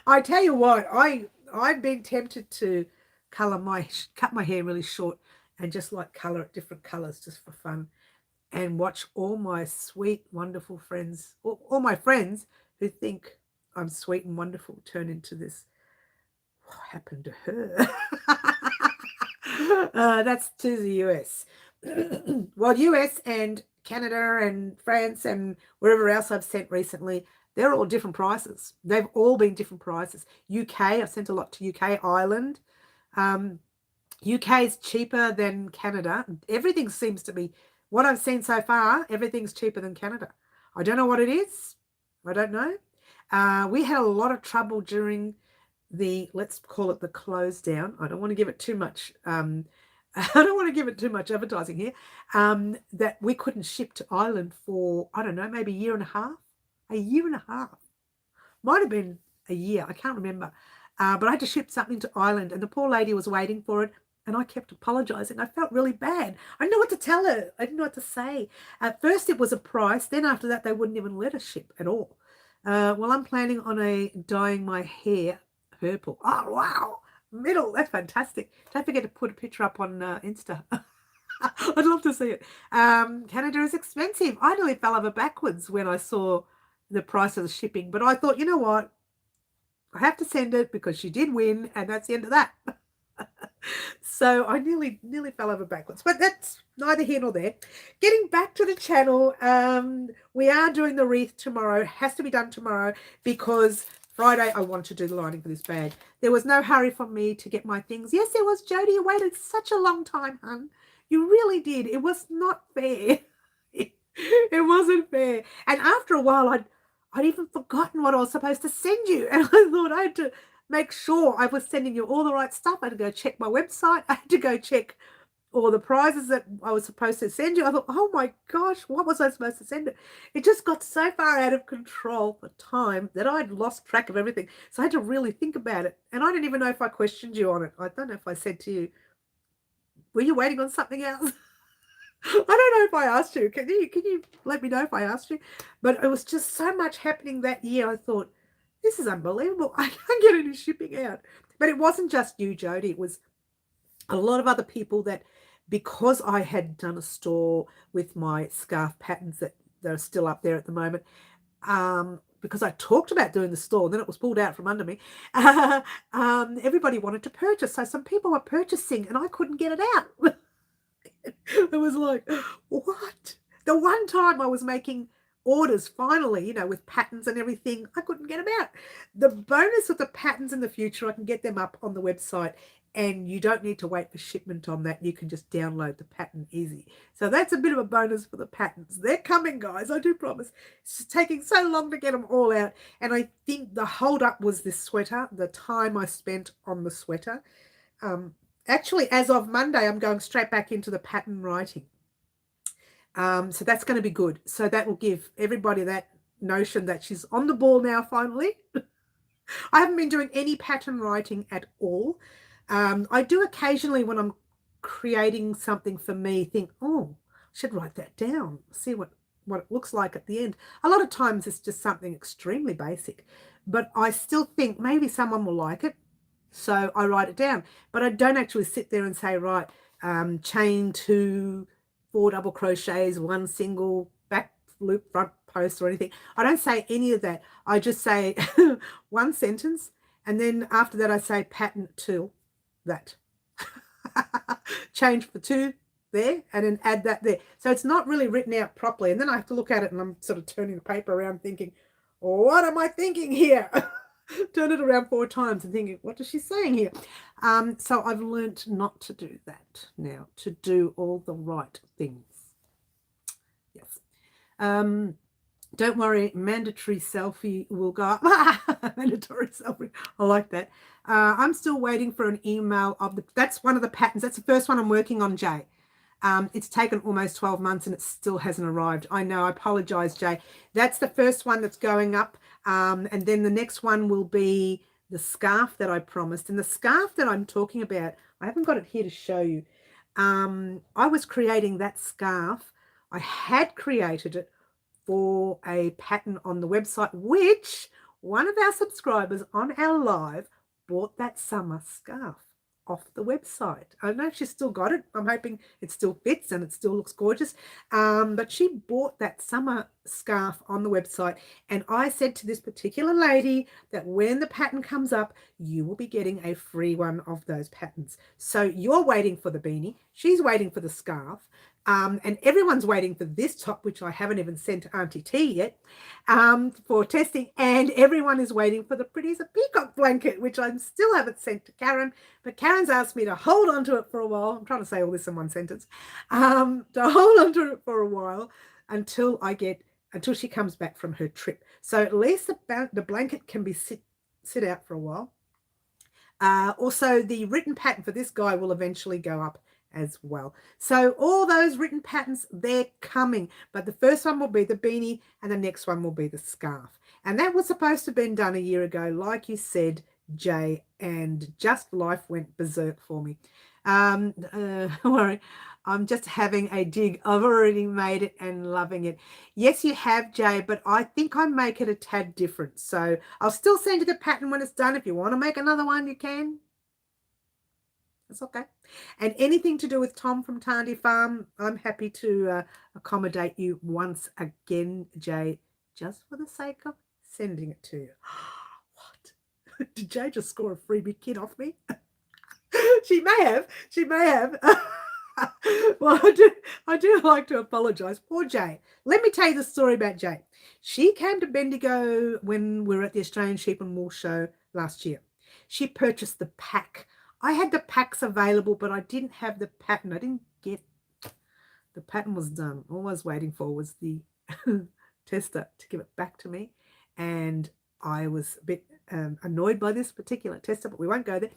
I tell you what, I've been tempted to cut my hair really short and just like colour it different colours just for fun and watch all my sweet, wonderful friends, all my friends who think I'm sweet and wonderful turn into this. What happened to her? That's to the US. Well, US and Canada and France and wherever else I've sent recently, they're all different prices. They've all been different prices. UK, I've sent a lot to UK, Ireland. UK is cheaper than Canada. Everything seems to be, what I've seen so far, everything's cheaper than Canada. I don't know what it is. I don't know. We had a lot of trouble during the, let's close down. I don't want to give it too much I don't want to give it too much advertising here, that we couldn't ship to Ireland for, I don't know, maybe a year and a half. A year and a half. Might have been a year. I can't remember. But I had to ship something to Ireland, and the poor lady was waiting for it, and I kept apologising. I felt really bad. I didn't know what to tell her. I didn't know what to say. At first, it was a price. Then after that, they wouldn't even let us ship at all. Well, I'm planning on dyeing my hair purple. Oh, wow. Middle. That's fantastic. Don't forget to put a picture up on Insta. I'd love to see it. Canada is expensive. I nearly fell over backwards when I saw the price of the shipping. But I thought, you know what? I have to send it because she did win, and that's the end of that. So I nearly fell over backwards. But that's neither here nor there. Getting back to the channel, we are doing the wreath tomorrow. It has to be done tomorrow because Friday I want to do the lining for this bag. There was no hurry for me to get my things. Yes, there was, Jodie. You waited such a long time, hun. You really did. It was not fair. It wasn't fair. And after a while, I'd even forgotten what I was supposed to send you. And I thought I had to make sure I was sending you all the right stuff. I had to go check my website. I had to go check all the prizes that I was supposed to send you. I thought, oh my gosh, what was I supposed to send it? It just got so far out of control for time that I'd lost track of everything. So I had to really think about it. And I didn't even know if I questioned you on it. I don't know if I said to you, were you waiting on something else? I don't know if I asked you. Can you let me know if I asked you? But it was just so much happening that year. I thought, this is unbelievable. I can't get any shipping out. But it wasn't just you, Jodie. It was a lot of other people that, because I had done a store with my scarf patterns that are still up there at the moment, because I talked about doing the store, and then it was pulled out from under me, everybody wanted to purchase. So some people were purchasing, and I couldn't get it out. It was like, what? The one time I was making orders, finally, you know, with patterns and everything, I couldn't get them out. The bonus with the patterns in the future, I can get them up on the website, and you don't need to wait for shipment on that. You can just download the pattern easy. So that's a bit of a bonus for the patterns. They're coming, guys, I do promise. It's just taking so long to get them all out. And I think the hold up was this sweater, the time I spent on the sweater. Actually, as of Monday, I'm going straight back into the pattern writing. So that's going to be good. So that will give everybody that notion that she's on the ball now, finally. I haven't been doing any pattern writing at all. I do occasionally, when I'm creating something for me, think, oh, I should write that down, see what it looks like at the end. A lot of times it's just something extremely basic, but I still think maybe someone will like it. So I write it down, but I don't actually sit there and say, right, chain 2, 4 double crochets, 1 single, back loop, front post or anything. I don't say any of that. I just say one sentence, and then after that I say pattern 2, that. Change for 2 there, and then add that there. So it's not really written out properly, and then I have to look at it, and I'm sort of turning the paper around thinking, what am I thinking here? Turn it around 4 times and thinking, what is she saying here? So I've learnt not to do that now, to do all the right things. Yes. Don't worry, mandatory selfie will go up. Mandatory selfie. I like that. I'm still waiting for an email of that's one of the patterns. That's the first one I'm working on, Jay. It's taken almost 12 months and it still hasn't arrived. I know, I apologize, Jay. That's the first one that's going up. And then the next one will be the scarf that I promised. And the scarf that I'm talking about, I haven't got it here to show you. I was creating that scarf. I had created it for a pattern on the website, which one of our subscribers on our live bought that summer scarf off the website. I don't know if she's still got it. I'm hoping it still fits and it still looks gorgeous. But she bought that summer scarf on the website, and I said to this particular lady that when the pattern comes up, you will be getting a free one of those patterns. So you're waiting for the beanie, she's waiting for the scarf, and everyone's waiting for this top, which I haven't even sent to Auntie T yet, for testing, and everyone is waiting for the Pretty as a Peacock blanket, which I still haven't sent to Karen, but Karen's asked me to hold on to it for a while. I'm trying to say all this in one sentence. To hold on to it for a while until she comes back from her trip. So at least the blanket can be sit out for a while. Also, the written pattern for this guy will eventually go up as well. So all those written patterns, they're coming. But the first one will be the beanie and the next one will be the scarf. And that was supposed to have been done a year ago, like you said, Jay, and just life went berserk for me. Don't worry, I'm just having a dig. I've already made it and loving it. Yes, you have, Jay, but I think I make it a tad different. So I'll still send you the pattern when it's done. If you want to make another one, you can. That's okay. And anything to do with Tom from Tandy Farm, I'm happy to accommodate you once again, Jay, just for the sake of sending it to you. What? Did Jay just score a freebie kid off me? She may have. She may have. Well, I do like to apologize. Poor Jay. Let me tell you the story about Jay. She came to Bendigo when we were at the Australian Sheep and Wool Show last year. She purchased the pack. I had the packs available, but I didn't have the pattern. I didn't get the pattern was done. All I was waiting for was the tester to give it back to me. And I was a bit annoyed by this particular tester, but we won't go there.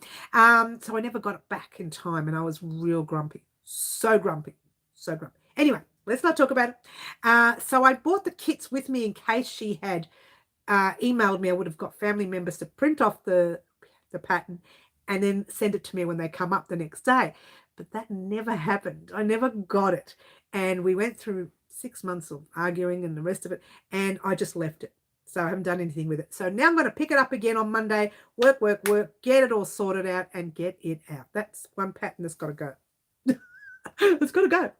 So I never got it back in time, and I was real grumpy. So grumpy. So grumpy. Anyway, let's not talk about it. So I bought the kits with me in case she had emailed me. I would have got family members to print off the pattern and then send it to me when they come up the next day. But that never happened. I never got it. And we went through 6 months of arguing and the rest of it, and I just left it. So I haven't done anything with it. So now I'm going to pick it up again on Monday, work, get it all sorted out and get it out. That's one pattern that's got to go. It's got to go.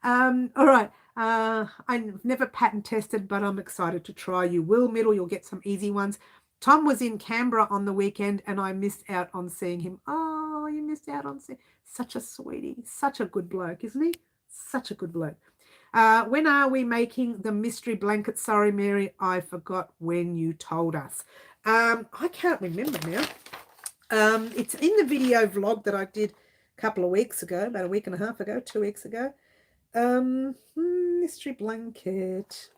All right. I've never pattern tested, but I'm excited to try. You will, Middle. You'll get some easy ones. Tom was in Canberra on the weekend, and I missed out on seeing him. Oh, you missed out on seeing. Such a sweetie. Such a good bloke, isn't he? Such a good bloke. When are we making the mystery blanket? Sorry, Mary, I forgot when you told us. I can't remember now. It's in the video vlog that I did a couple of weeks ago, about a week and a half ago, 2 weeks ago. Mystery blanket.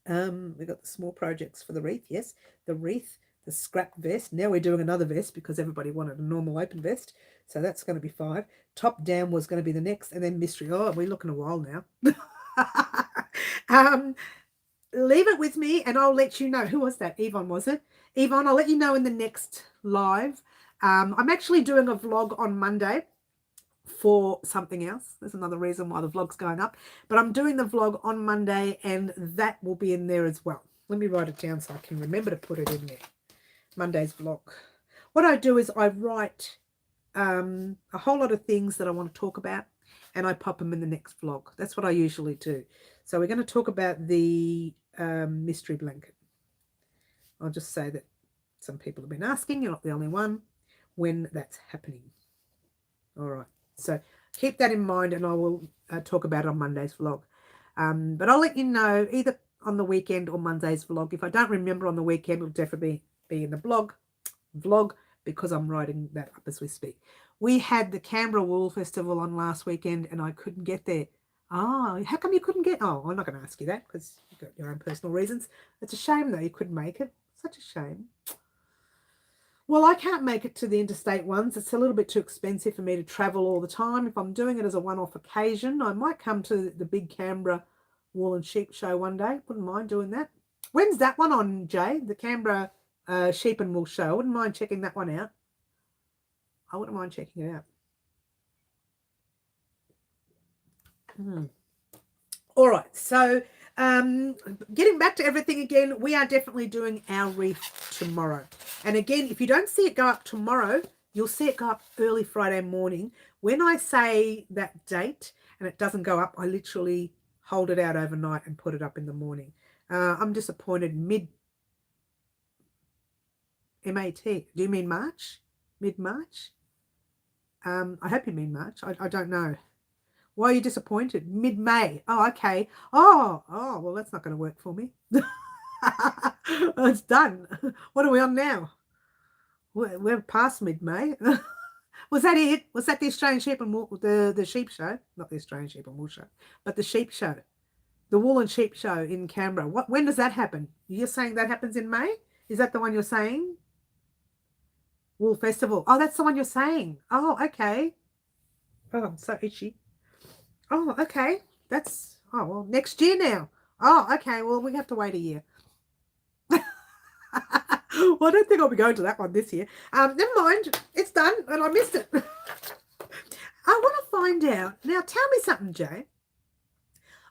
We got the small projects for the wreath. Yes, the wreath, the scrap vest. Now we're doing another vest because everybody wanted a normal open vest. So that's going to be 5. Top down was going to be the next, and then mystery. Oh, we're looking a while now. Leave it with me, and I'll let you know. Who was that? Yvonne, was it? Yvonne, I'll let you know in the next live. I'm actually doing a vlog on Monday for something else. There's another reason why the vlog's going up. But I'm doing the vlog on Monday, and that will be in there as well. Let me write it down so I can remember to put it in there. Monday's vlog. What I do is I write a whole lot of things that I want to talk about, and I pop them in the next vlog. That's what I usually do. So we're going to talk about the mystery blanket. I'll just say that some people have been asking, you're not the only one, when that's happening. All right. So keep that in mind, and I will talk about it on Monday's vlog. But I'll let you know either on the weekend or Monday's vlog. If I don't remember on the weekend, it'll definitely be in the vlog, because I'm writing that up as we speak. We had the Canberra Wool Festival on last weekend, and I couldn't get there. Oh, how come you couldn't get? Oh, I'm not going to ask you that because you've got your own personal reasons. It's a shame, though, you couldn't make it. Such a shame. Well, I can't make it to the interstate ones. It's a little bit too expensive for me to travel all the time. If I'm doing it as a one-off occasion, I might come to the big Canberra Wool and Sheep show one day. Wouldn't mind doing that. When's that one on, Jay? The Canberra Sheep and Wool show. I wouldn't mind checking that one out. I wouldn't mind checking it out. All right, so getting back to everything again, we are definitely doing our wreath tomorrow. And again, if you don't see it go up tomorrow, you'll see it go up early Friday morning. When I say that date and it doesn't go up, I literally hold it out overnight and put it up in the morning. I'm disappointed. M-A-T. Do you mean March? Mid-March? I hope you mean March. I don't know. Why are you disappointed? Mid-May. Oh, okay. Oh, well, that's not going to work for me. It's done. What are we on now? We're past mid-May. Was that it? Was that the Australian Sheep and Wool, the sheep show? Not the Australian Sheep and Wool show, but the sheep show. The Wool and Sheep show in Canberra. When does that happen? You're saying that happens in May? Is that the one you're saying? Wool Festival. Oh, that's the one you're saying. Oh, okay. Oh, I'm so itchy. Oh, okay. Oh, well, next year now. Oh, okay. Well, we have to wait a year. Well, I don't think I'll be going to that one this year. Never mind. It's done and I missed it. I want to find out. Now, tell me something, Jay.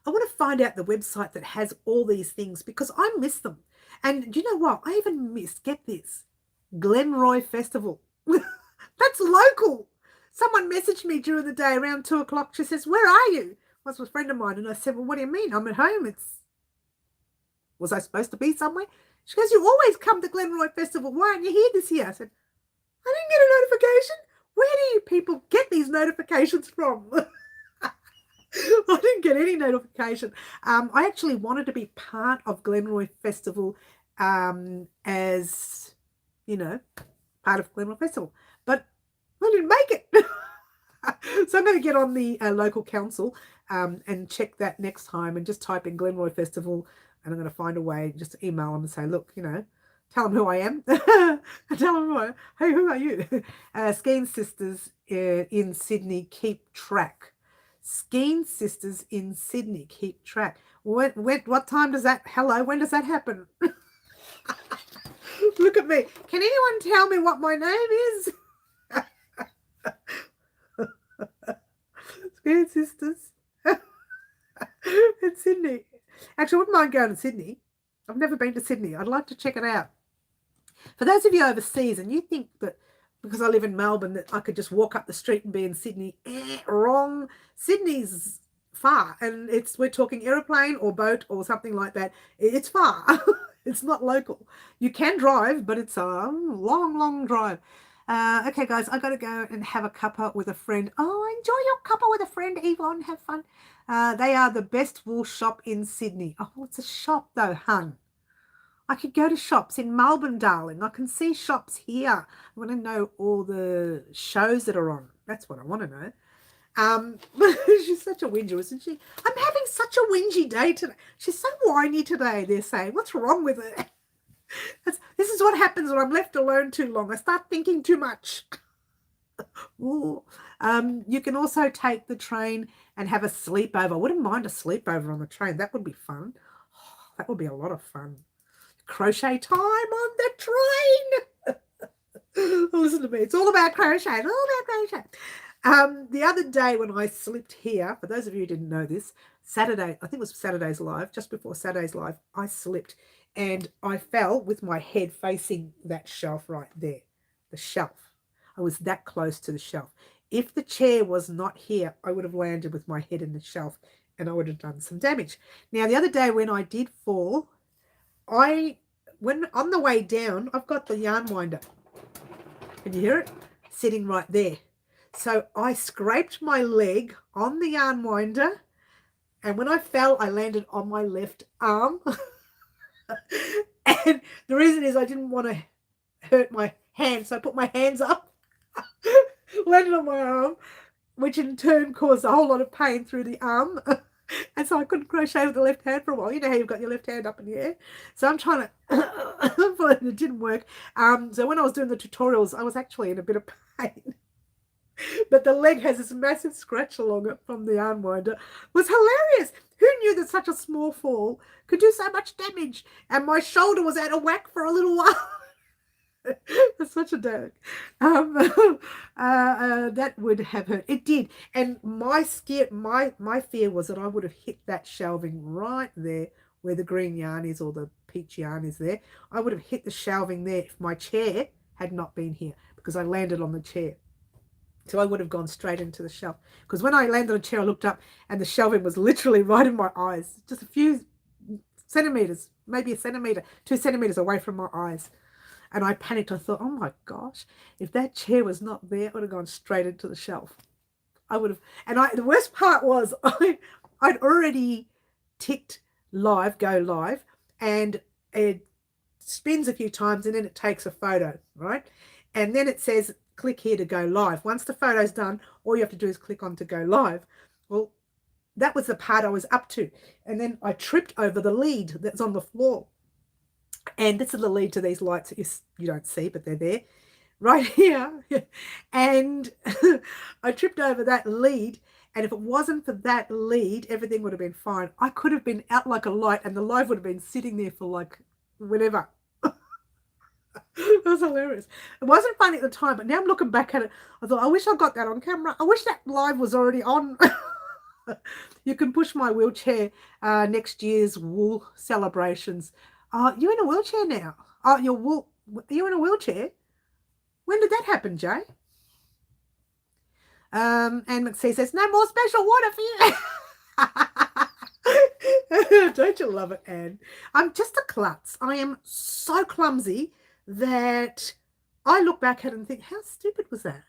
I want to find out the website that has all these things because I miss them. And do you know what? I even missed, get this, Glenroy Festival. That's local. Someone messaged me during the day around 2 o'clock. She says, "Where are you?" I was with a friend of mine. And I said, "Well, what do you mean? I'm at home. Was I supposed to be somewhere?" She goes, "You always come to Glenroy Festival. Why aren't you here this year?" I said, "I didn't get a notification. Where do you people get these notifications from?" I didn't get any notification. I actually wanted to be part of Glenroy Festival as, part of Glenroy Festival. But I didn't make it. So I'm going to get on the local council and check that next time and just type in Glenroy Festival, and I'm going to find a way, just to email them and say, "Look, tell them who I am." Tell them hey, who are you? Skiing Sisters in Sydney, keep track. Skiing Sisters in Sydney, keep track. What time does that, when does that happen? Look at me. Can anyone tell me what my name is? Skiing Sisters in Sydney. Actually, I wouldn't mind going to Sydney. I've never been to Sydney. I'd like to check it out. For those of you overseas and you think that because I live in Melbourne that I could just walk up the street and be in Sydney, wrong. Sydney's far, and we're talking aeroplane or boat or something like that. It's far. It's not local. You can drive, but it's a long, long drive. Okay, guys, I got to go and have a cuppa with a friend. Oh, enjoy your cuppa with a friend, Yvonne. Have fun. They are the best wool shop in Sydney. Oh, it's a shop though, hun. I could go to shops in Melbourne, darling. I can see shops here. I want to know all the shows that are on. That's what I want to know. She's such a whinger, isn't she? I'm having such a whingy day today. She's so whiny today, they're saying. What's wrong with her? This is what happens when I'm left alone too long. I start thinking too much. You can also take the train and have a sleepover. I wouldn't mind a sleepover on the train. That would be fun. Oh, that would be a lot of fun. Crochet time on the train. Listen to me. It's all about crochet. All about crochet. The other day when I slipped here, for those of you who didn't know this, Saturday, I think it was Saturday's Live, just before Saturday's Live, I slipped and I fell with my head facing that shelf right there, the shelf. I was that close to the shelf. If the chair was not here, I would have landed with my head in the shelf and I would have done some damage. Now, the other day when I did fall, when on the way down, I've got the yarn winder. Can you hear it? Sitting right there. So I scraped my leg on the yarn winder, and when I fell, I landed on my left arm. And the reason is I didn't want to hurt my hand, so I put my hands up, landed on my arm, which in turn caused a whole lot of pain through the arm. And so I couldn't crochet with the left hand for a while. You know how you've got your left hand up in the air? So I'm trying to, but it didn't work. So when I was doing the tutorials, I was actually in a bit of pain. But the leg has this massive scratch along it from the yarn winder. It was hilarious. Who knew that such a small fall could do so much damage? And my shoulder was out of whack for a little while. That's such a dag. That would have hurt. It did. And my fear was that I would have hit that shelving right there where the green yarn is or the peach yarn is there. I would have hit the shelving there if my chair had not been here because I landed on the chair. So I would have gone straight into the shelf. Because when I landed on the chair, I looked up and the shelving was literally right in my eyes. Just a few centimeters, maybe a centimeter, 2 centimeters away from my eyes. And I panicked. I thought, oh my gosh, if that chair was not there, I would have gone straight into the shelf. I would have. And the worst part was I'd already ticked live, go live, and it spins a few times and then it takes a photo, right? And then it says, click here to go live. Once the photo's done, all you have to do is click on to go live. Well, that was the part I was up to. And then I tripped over the lead that's on the floor. And this is the lead to these lights that you don't see, but they're there. right here. And I tripped over that lead. And if it wasn't for that lead, everything would have been fine. I could have been out like a light and the live would have been sitting there for like whenever. It was hilarious. It wasn't funny at the time, but now I'm looking back at it. I thought, I wish I got that on camera. I wish that live was already on. You can push my wheelchair next year's wool celebrations. You're in a wheelchair now. You're in a wheelchair? When did that happen, Jay? And McC says, no more special water for you. Don't you love it, Anne? I'm just a klutz. I am so clumsy that I look back at it and think, how stupid was that?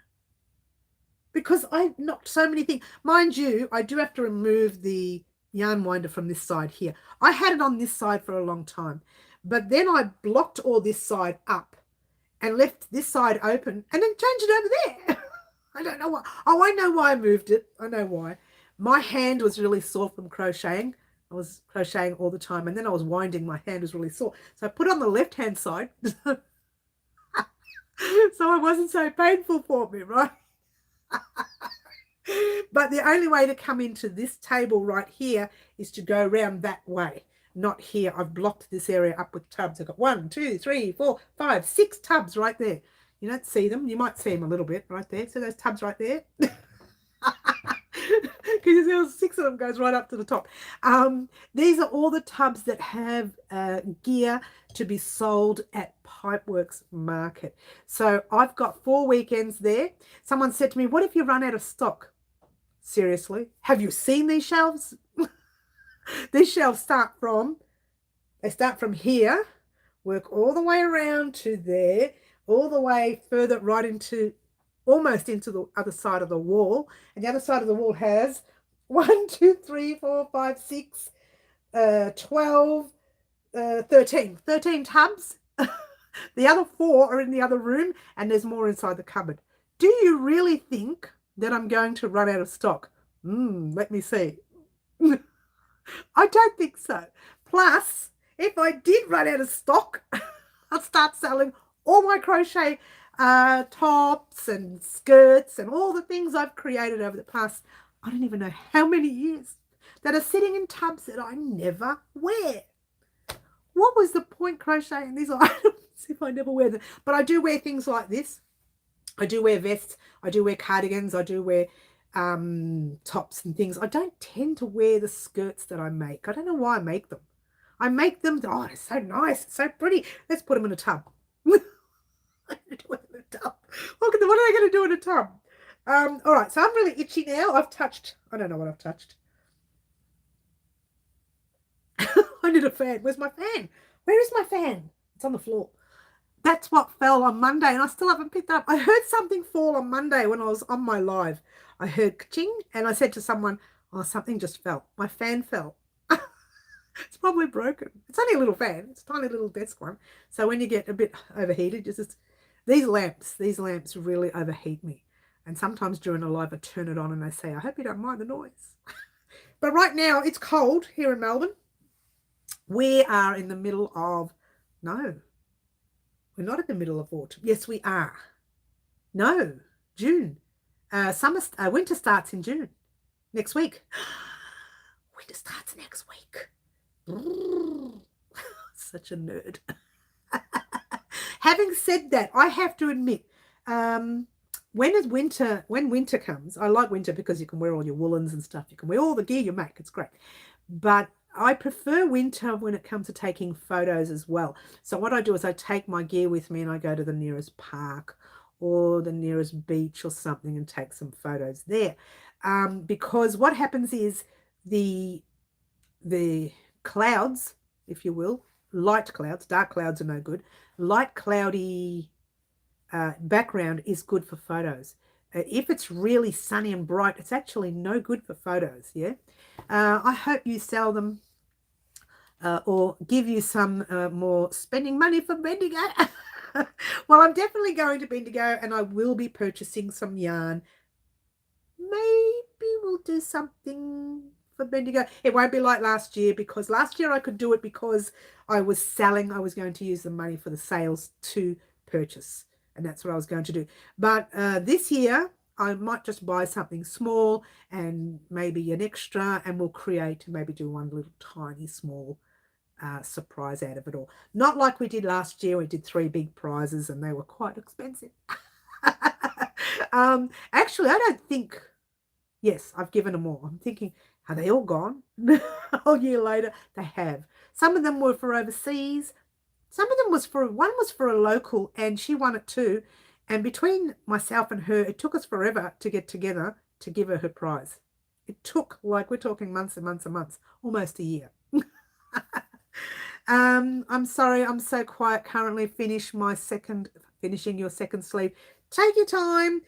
Because I knocked so many things. Mind you, I do have to remove the yarn winder from this side here. I had it on this side for a long time, but then I blocked all this side up and left this side open and then changed it over there. I don't know why. Oh, I know why I moved it. I know why. My hand was really sore from crocheting. I was crocheting all the time, and then I was winding. My hand was really sore. So I put it on the left-hand side so it wasn't so painful for me, right? But the only way to come into this table right here is to go around that way, not here. I've blocked this area up with tubs. I've got 1, 2, 3, 4, 5, 6 tubs right there. You don't see them. You might see them a little bit right there. So those tubs right there. Because you see 6 of them goes right up to the top. These are all the tubs that have gear to be sold at Pipeworks Market. So I've got 4 weekends there. Someone said to me, what if you run out of stock? Seriously? Have you seen these shelves? These shelves start from here, work all the way around to there, all the way further right into, almost into the other side of the wall. And the other side of the wall has 1, 2, 3, 4, 5, 6, 12, 13 tubs. The other 4 are in the other room, and there's more inside the cupboard. Do you really think that I'm going to run out of stock? Let me see. I don't think so. Plus, if I did run out of stock, I'll start selling all my crochet tops and skirts and all the things I've created over the past, I don't even know how many years, that are sitting in tubs that I never wear. What was the point crocheting these items if I never wear them? But I do wear things like this. I do wear vests. I do wear cardigans. I do wear tops and things. I don't tend to wear the skirts that I make. I don't know why I make them. I make them, oh, it's so nice, it's so pretty. Let's put them in a tub. What are they going to do in a tub? All right, so I'm really itchy now. I don't know what I've touched. I need a fan. Where's my fan? Where is my fan? It's on the floor. That's what fell on Monday, and I still haven't picked up. I heard something fall on Monday when I was on my live. I heard ka-ching, and I said to someone, oh, something just fell. My fan fell. It's probably broken. It's only a little fan. It's a tiny little desk one. So when you get a bit overheated, these lamps really overheat me. And sometimes during a live, I turn it on and they say, I hope you don't mind the noise. But right now, it's cold here in Melbourne. We are in the middle of, no, we're not in the middle of autumn. Yes, we are. No, June. Winter starts in June. Next week. Winter starts next week. Such a nerd. Having said that, I have to admit, when winter comes, I like winter because you can wear all your woolens and stuff. You can wear all the gear you make. It's great. But I prefer winter when it comes to taking photos as well. So what I do is I take my gear with me and I go to the nearest park or the nearest beach or something and take some photos there. Because what happens is the clouds, if you will, light clouds, dark clouds are no good. Light cloudy background is good for photos. If it's really sunny and bright, it's actually no good for photos, yeah? I hope you sell them or give you some more spending money for Bendigo. Well, I'm definitely going to Bendigo and I will be purchasing some yarn. Maybe we'll do something for Bendigo. It won't be like last year, because last year I could do it because I was selling. I was going to use the money for the sales to purchase and that's what I was going to do. But this year, I might just buy something small and maybe an extra, and we'll create and maybe do one little tiny small surprise out of it all. Not like we did last year. We did 3 big prizes and they were quite expensive. Actually, I don't think, yes, I've given them all. I'm thinking, are they all gone? A year later, they have. Some of them were for overseas. Some of them one was for a local, and she won it too. And between myself and her, it took us forever to get together to give her prize. It took, like, we're talking months and months and months, almost a year. I'm sorry, I'm so quiet currently. Finishing your second sleeve. Take your time.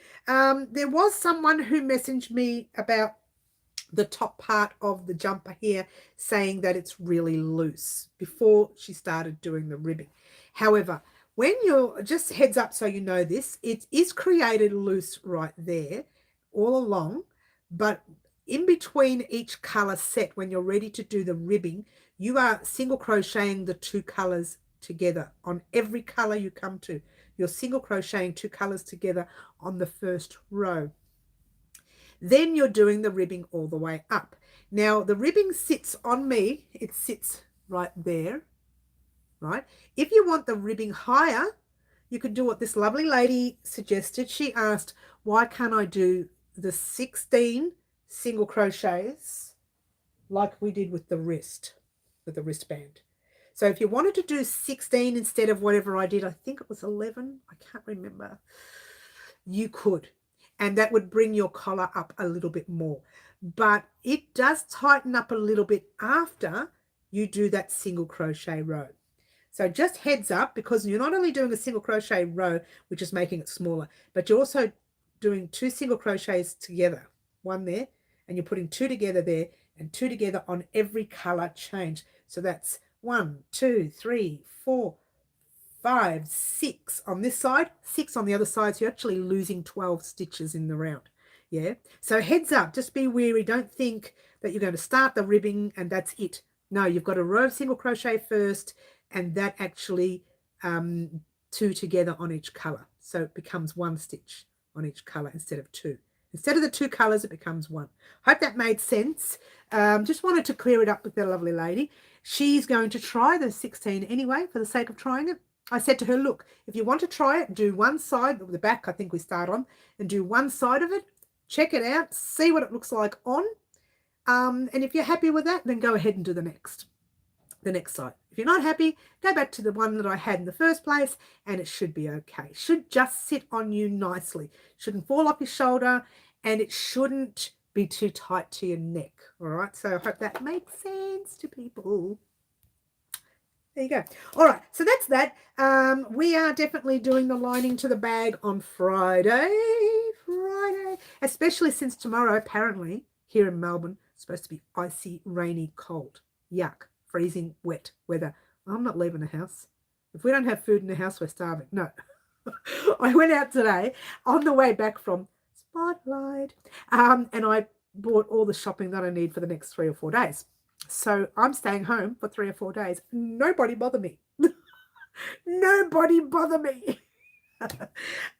There was someone who messaged me about the top part of the jumper here, saying that it's really loose before she started doing the ribbing. However, when you're, just heads up so you know this, it is created loose right there all along, but in between each color set, when you're ready to do the ribbing, you are single crocheting the 2 colors together on every color you come to. You're single crocheting 2 colors together on the first row. Then you're doing the ribbing all the way up. Now the ribbing sits on me, it sits right there, right? If you want the ribbing higher, you could do what this lovely lady suggested. She asked, why can't I do the 16 single crochets like we did with the wristband? So if you wanted to do 16 instead of whatever I did, I think it was 11, I can't remember, you could. And that would bring your collar up a little bit more. But it does tighten up a little bit after you do that single crochet row. So just heads up, because you're not only doing a single crochet row, which is making it smaller, but you're also doing 2 single crochets together, 1 there, and you're putting 2 together there and 2 together on every color change. So that's 1, 2, 3, 4, 5, 6 on this side, 6 on the other side. So you're actually losing 12 stitches in the round. Yeah. So heads up, just be wary. Don't think that you're going to start the ribbing and that's it. No, you've got a row of single crochet first, and that actually 2 together on each color. So it becomes 1 stitch on each color instead of 2. Instead of the 2 colors, it becomes 1. Hope that made sense. Just wanted to clear it up with the lovely lady. She's going to try the 16 anyway, for the sake of trying it. I said to her, look, if you want to try it, do one side, the back I think we start on, and do one side of it, check it out, see what it looks like on. And if you're happy with that, then go ahead and do the next side. If you're not happy, go back to the one that I had in the first place, and it should be okay. Should just sit on you nicely. Shouldn't fall off your shoulder, and it shouldn't be too tight to your neck. All right, so I hope that makes sense to people. There you go. All right, so that's that. We are definitely doing the lining to the bag on Friday, especially since tomorrow, apparently, here in Melbourne, it's supposed to be icy, rainy, cold. Yuck, freezing, wet weather. I'm not leaving the house. If we don't have food in the house, we're starving. No. I went out today on the way back from Spotlight, and I bought all the shopping that I need for the next 3 or 4 days. So I'm staying home for 3 or 4 days. Nobody bother me. Nobody bother me.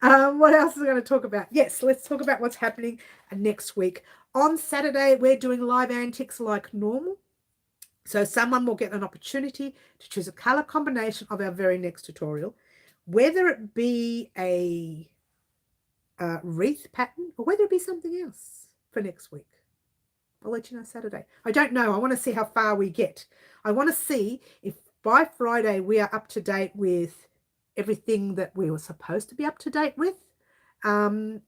What else are we going to talk about? Yes, let's talk about what's happening next week. On Saturday, we're doing live antics like normal. So someone will get an opportunity to choose a color combination of our very next tutorial, whether it be a wreath pattern or whether it be something else for next week. I'll let you know Saturday. I don't know. I want to see how far we get. I want to see if by Friday we are up to date with everything that we were supposed to be up to date with,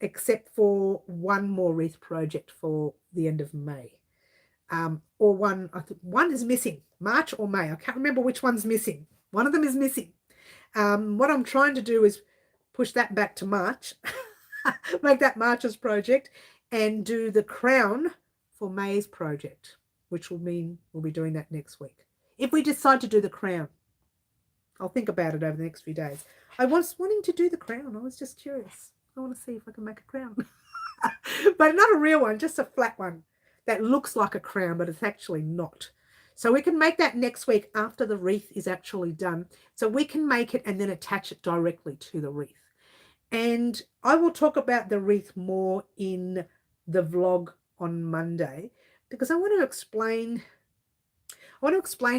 except for one more wreath project for the end of May. Or one, I think one is missing, March or May. I can't remember which one's missing. One of them is missing. What I'm trying to do is push that back to March, make that March's project, and do the crown for May's project, which will mean we'll be doing that next week. If we decide to do the crown, I'll think about it over the next few days. I was wanting to do the crown. I was just curious. I want to see if I can make a crown. But not a real one, just a flat one that looks like a crown, but it's actually not. So we can make that next week after the wreath is actually done. So we can make it and then attach it directly to the wreath. And I will talk about the wreath more in the vlog on Monday, because I want to explain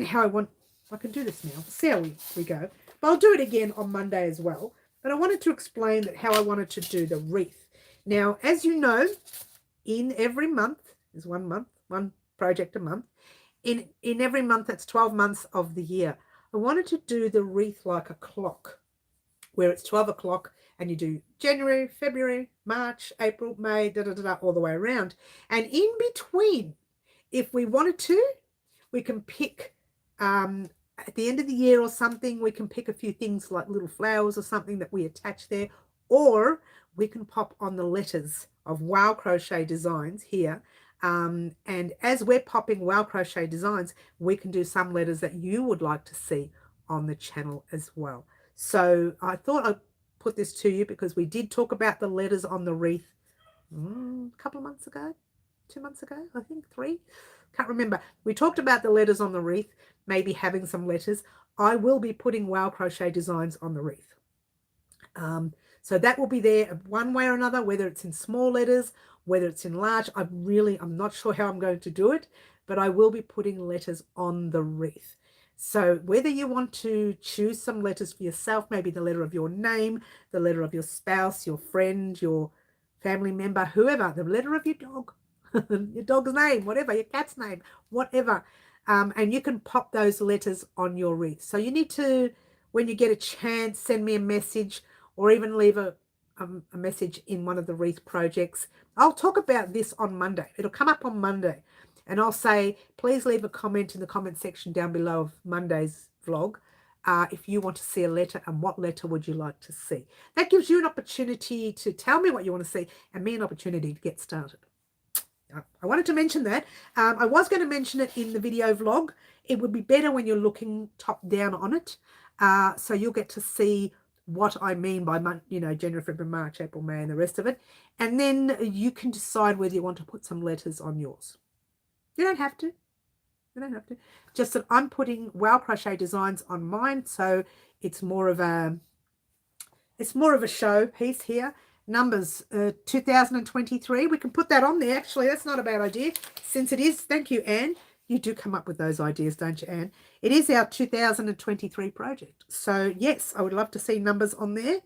how I can do this now. See how we go. But I'll do it again on Monday as well. But I wanted to explain that how I wanted to do the wreath. Now, as you know, in every month, is one project a month. In every month, that's 12 months of the year. I wanted to do the wreath like a clock, where it's 12 o'clock and you do January, February, March, April, May, all the way around. And in between, if we wanted to, we can pick at the end of the year or something, we can pick a few things like little flowers or something that we attach there, or we can pop on the letters of Wow Crochet Designs here. And as we're popping Wow Crochet Designs, we can do some letters that you would like to see on the channel as well. So I thought I'd put this to you because we did talk about the letters on the wreath a couple of months ago, 2 months ago, I think 3. Can't remember. We talked about the letters on the wreath, maybe having some letters. I will be putting Wow Crochet Designs on the wreath. So that will be there one way or another, whether it's in small letters, whether it's in large. I'm not sure how I'm going to do it, but I will be putting letters on the wreath. So whether you want to choose some letters for yourself, maybe the letter of your name, the letter of your spouse, your friend, your family member, whoever, the letter of your dog, your dog's name, whatever, your cat's name, whatever. And you can pop those letters on your wreath. So you need to, when you get a chance, send me a message or even leave a message in one of the wreath projects. I'll talk about this on Monday. It'll come up on Monday. And I'll say, please leave a comment in the comment section down below of Monday's vlog if you want to see a letter and what letter would you like to see. That gives you an opportunity to tell me what you want to see and me an opportunity to get started. I wanted to mention that. I was going to mention it in the video vlog. It would be better when you're looking top down on it. So you'll get to see what I mean by, January, February, March, April, May, and the rest of it. And then you can decide whether you want to put some letters on yours. You don't have to. You don't have to. Just that I'm putting Wow Crochet Designs on mine, so it's more of a show piece here. Numbers 2023. We can put that on there. Actually, that's not a bad idea. Since it is, thank you, Anne. You do come up with those ideas, don't you, Anne? It is our 2023 project. So yes, I would love to see numbers on there.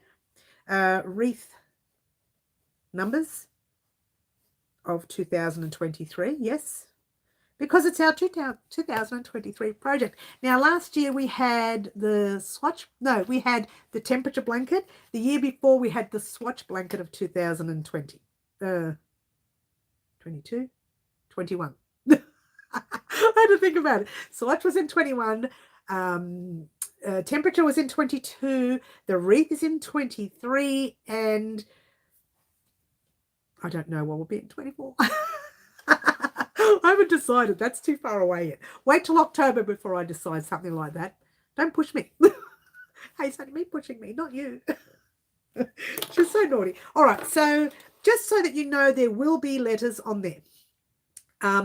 Wreath numbers of 2023. Yes. Because it's our 2023 project. Now, last year we had the we had the temperature blanket. The year before we had the swatch blanket of 2020. 22? 21. I had to think about it. Swatch was in 21. Temperature was in 22. The wreath is in 23. And I don't know what will be in 24. I haven't decided. That's too far away yet. Wait till October before I decide something like that. Don't push me. Hey, it's only me pushing me, not you. She's so naughty. All right, so just so that you know, there will be letters on there.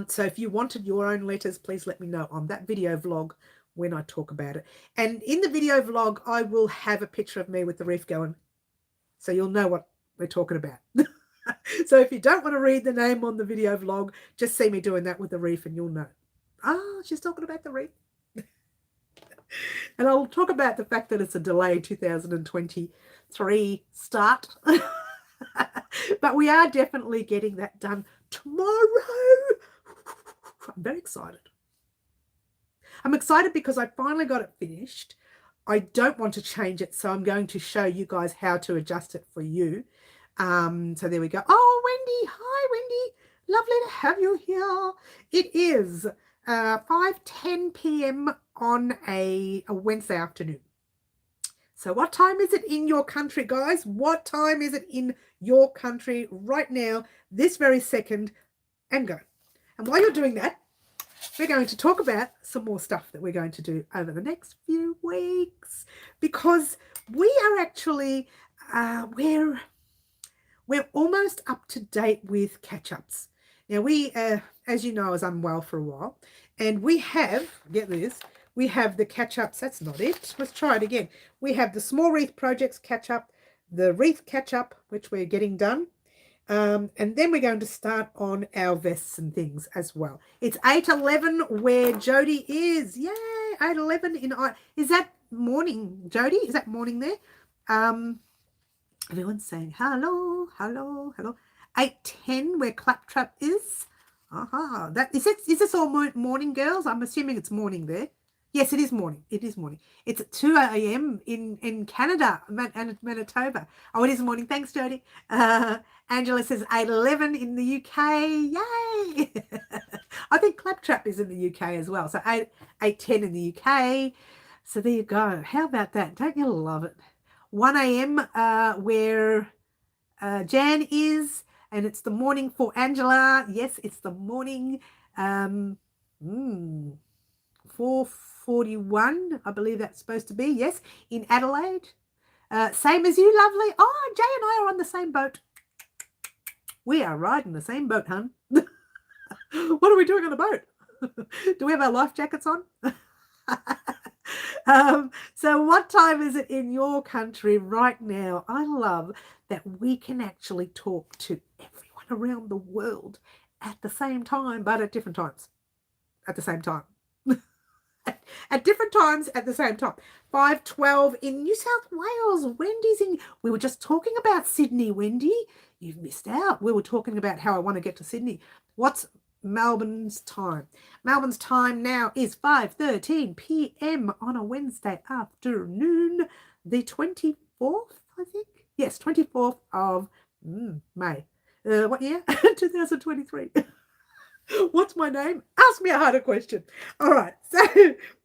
So if you wanted your own letters, please let me know on that video vlog when I talk about it. And in the video vlog, I will have a picture of me with the wreath going, so you'll know what we're talking about. So if you don't want to read the name on the video vlog, just see me doing that with the wreath and you'll know. Ah, she's talking about the wreath. And I'll talk about the fact that it's a delayed 2023 start. But we are definitely getting that done tomorrow. I'm very excited. I'm excited because I finally got it finished. I don't want to change it, so I'm going to show you guys how to adjust it for you. So there we go. Oh, Wendy. Hi, Wendy. Lovely to have you here. It is 5:10 p.m. on a Wednesday afternoon. So what time is it in your country, guys? What time is it in your country right now, this very second? And go. And while you're doing that, we're going to talk about some more stuff that we're going to do over the next few weeks, because we are actually, we're almost up to date with catch-ups. Now, we, as you know, I was unwell for a while, and we have, get this, we have the catch-ups. That's not it. Let's try it again. We have the Small Wreath Projects catch-up, the wreath catch-up, which we're getting done. And then we're going to start on our vests and things as well. It's 8:11 where Jody is. Yay, 8:11 in. Is that morning, Jody? Is that morning there? Everyone's saying hello, hello, hello. 8:10 where Claptrap is. Aha, is this all morning, girls? I'm assuming it's morning there. Yes, it is morning. It is morning. It's at 2 a.m. in Canada, Manitoba. Oh, it is morning. Thanks, Jody. Angela says 8:11 in the UK. Yay! I think Claptrap is in the UK as well. So 8:10 in the UK. So there you go. How about that? Don't you love it? 1 a.m. Where Jan is, and it's the morning for Angela. Yes, it's the morning. 4:41, I believe that's supposed to be. Yes, in Adelaide. Same as you, lovely. Oh, Jay and I are on the same boat. We are riding the same boat, hun. What are we doing on the boat? Do we have our life jackets on? So what time is it in your country right now? I love that we can actually talk to everyone around the world at the same time, but at different times. At the same time. At different times at the same time. 5:12 in New South Wales. Wendy's in. We were just talking about Sydney, Wendy. You've missed out. We were talking about how I want to get to Sydney. What's Melbourne's time? Melbourne's time now is 5:13 p.m. on a Wednesday afternoon, the 24th, I think. Yes, 24th of May. What year? 2023. What's my name? Ask me a harder question. All right, so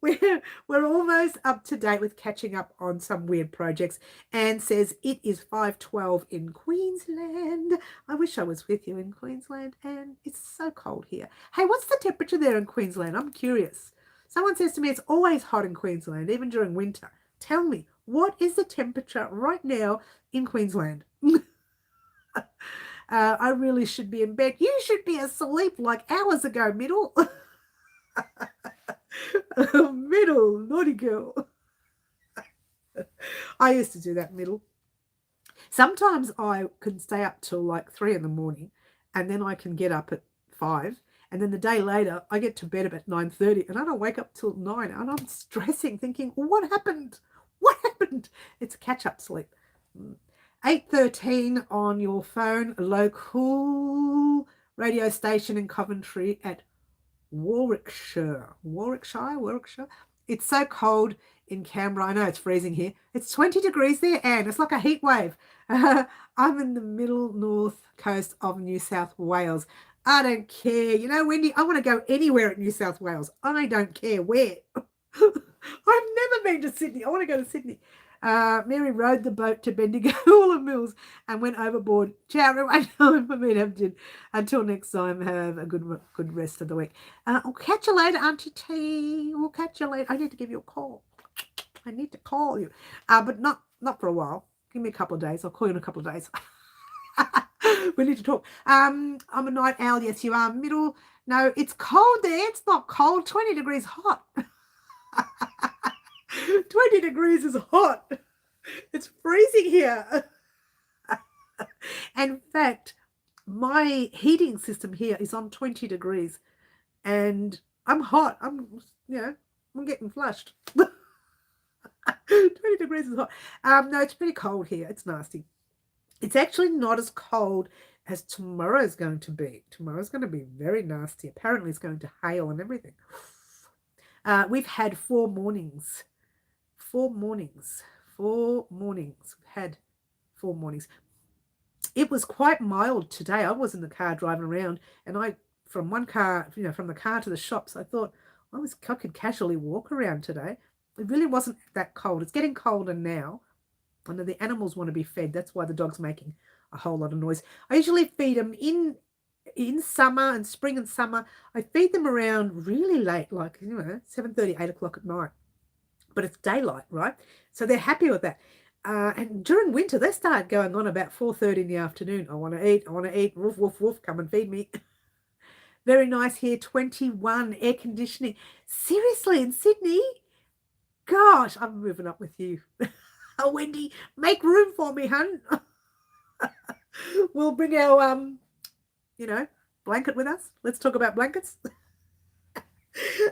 we're almost up to date with catching up on some weird projects. Anne says it is 5:12 in Queensland. I wish I was with you in Queensland, and it's so cold here. Hey, what's the temperature there in Queensland? I'm curious. Someone says to me it's always hot in Queensland, even during winter. Tell me, what is the temperature right now in Queensland? I really should be in bed. You should be asleep like hours ago, Middle. Middle, naughty girl. I used to do that, Middle. Sometimes I can stay up till like 3 in the morning, and then I can get up at 5. And then the day later, I get to bed about 9:30, and I don't wake up till 9. And I'm stressing, thinking, what happened? What happened? It's a catch-up sleep. 8:13 on your phone, local radio station in Coventry at Warwickshire. It's so cold in Canberra. I know it's freezing here. It's 20 degrees there, Anne. It's like a heat wave. I'm in the middle north coast of New South Wales. I don't care. You know, Wendy, I want to go anywhere in New South Wales. I don't care where. I've never been to Sydney. I want to go to Sydney. Mary rode the boat to Bendigo Mills and went overboard. Ciao, everyone. Time for me to have dinner. Until next time, have a good rest of the week. I'll catch you later, Auntie T. We'll catch you later. I need to give you a call. I need to call you, but not for a while. Give me a couple of days. I'll call you in a couple of days. We need to talk. I'm a night owl. Yes, you are. Middle. No, it's cold there. It's not cold. 20 degrees hot. 20 degrees is hot. It's freezing here. In fact, my heating system here is on 20 degrees and I'm hot. I'm getting flushed. 20 degrees is hot. No, it's pretty cold here. It's nasty. It's actually not as cold as tomorrow's going to be. Tomorrow's going to be very nasty. Apparently it's going to hail and everything. We've had 4 mornings. 4 mornings. We've had 4 mornings. It was quite mild today. I was in the car driving around, and from one car, from the car to the shops, I thought I could casually walk around today. It really wasn't that cold. It's getting colder now. I know the animals want to be fed. That's why the dog's making a whole lot of noise. I usually feed them in summer and spring and summer. I feed them around really late, like 7:30, 8 o'clock at night. But it's daylight, right? So they're happy with that. And during winter, they start going on about 4:30 in the afternoon. I want to eat. Woof, woof, woof. Come and feed me. Very nice here. 21 air conditioning. Seriously, in Sydney? Gosh, I'm moving up with you. Oh, Wendy, make room for me, hun. We'll bring our, blanket with us. Let's talk about blankets.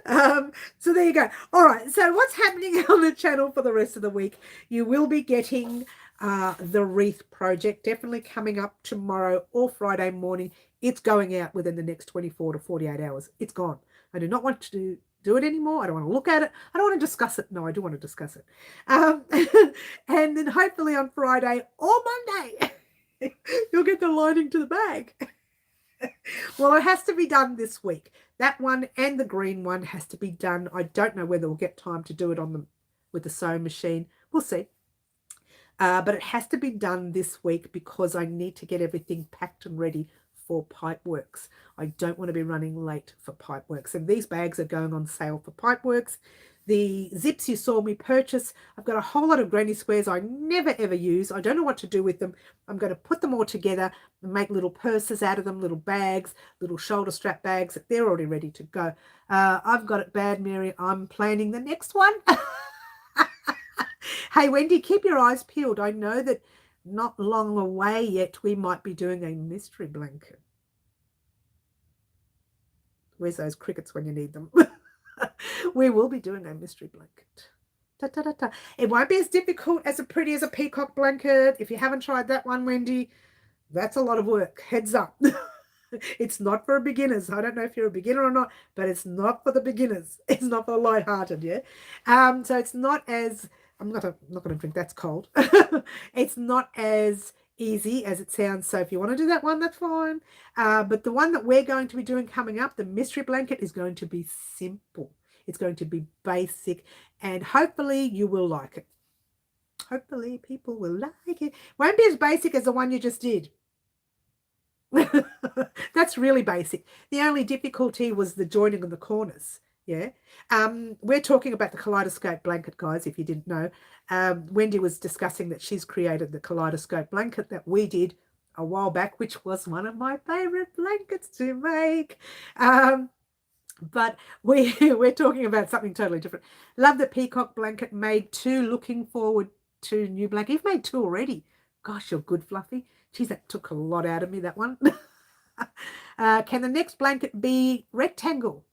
So there you go. All right. So what's happening on the channel for the rest of the week? You will be getting the wreath project definitely coming up tomorrow or Friday morning. It's going out within the next 24 to 48 hours. It's gone. I do not want to do it anymore. I don't want to look at it. I don't want to discuss it. No, I do want to discuss it. And then hopefully on Friday or Monday, you'll get the lining to the bag. Well, it has to be done this week. That one and the green one has to be done. I don't know whether we'll get time to do it on with the sewing machine. We'll see. But it has to be done this week because I need to get everything packed and ready for Pipeworks. I don't want to be running late for Pipeworks. And these bags are going on sale for Pipeworks. The zips you saw me purchase, I've got a whole lot of granny squares I never ever use. I don't know what to do with them. I'm going to put them all together and make little purses out of them, little bags, little shoulder strap bags. They're already ready to go. I've got it bad, Mary. I'm planning the next one. Hey, Wendy, keep your eyes peeled. I know that not long away yet, we might be doing a mystery blanket. Where's those crickets when you need them? We will be doing a mystery blanket. Da, da, da, da. It won't be as difficult as pretty as a peacock blanket. If you haven't tried that one, Wendy, that's a lot of work. Heads up. It's not for beginners. I don't know if you're a beginner or not, but it's not for the beginners. It's not for the lighthearted, yeah? So it's not as... I'm not going to drink. That's cold. It's not as easy as it sounds. So if you want to do that one, that's fine. But the one that we're going to be doing coming up, the mystery blanket, is going to be simple. It's going to be basic, and hopefully you will like it. Hopefully people will like it. Won't be as basic as the one you just did. That's really basic. The only difficulty was the joining of the corners. Yeah. We're talking about the kaleidoscope blanket, guys, if you didn't know. Wendy was discussing that she's created the kaleidoscope blanket that we did a while back, which was one of my favorite blankets to make. But we're talking about something totally different. Love the peacock blanket. Made 2. Looking forward to new blanket. You've made 2 already. Gosh, you're good, Fluffy. Geez, that took a lot out of me, that one. Can the next blanket be rectangle?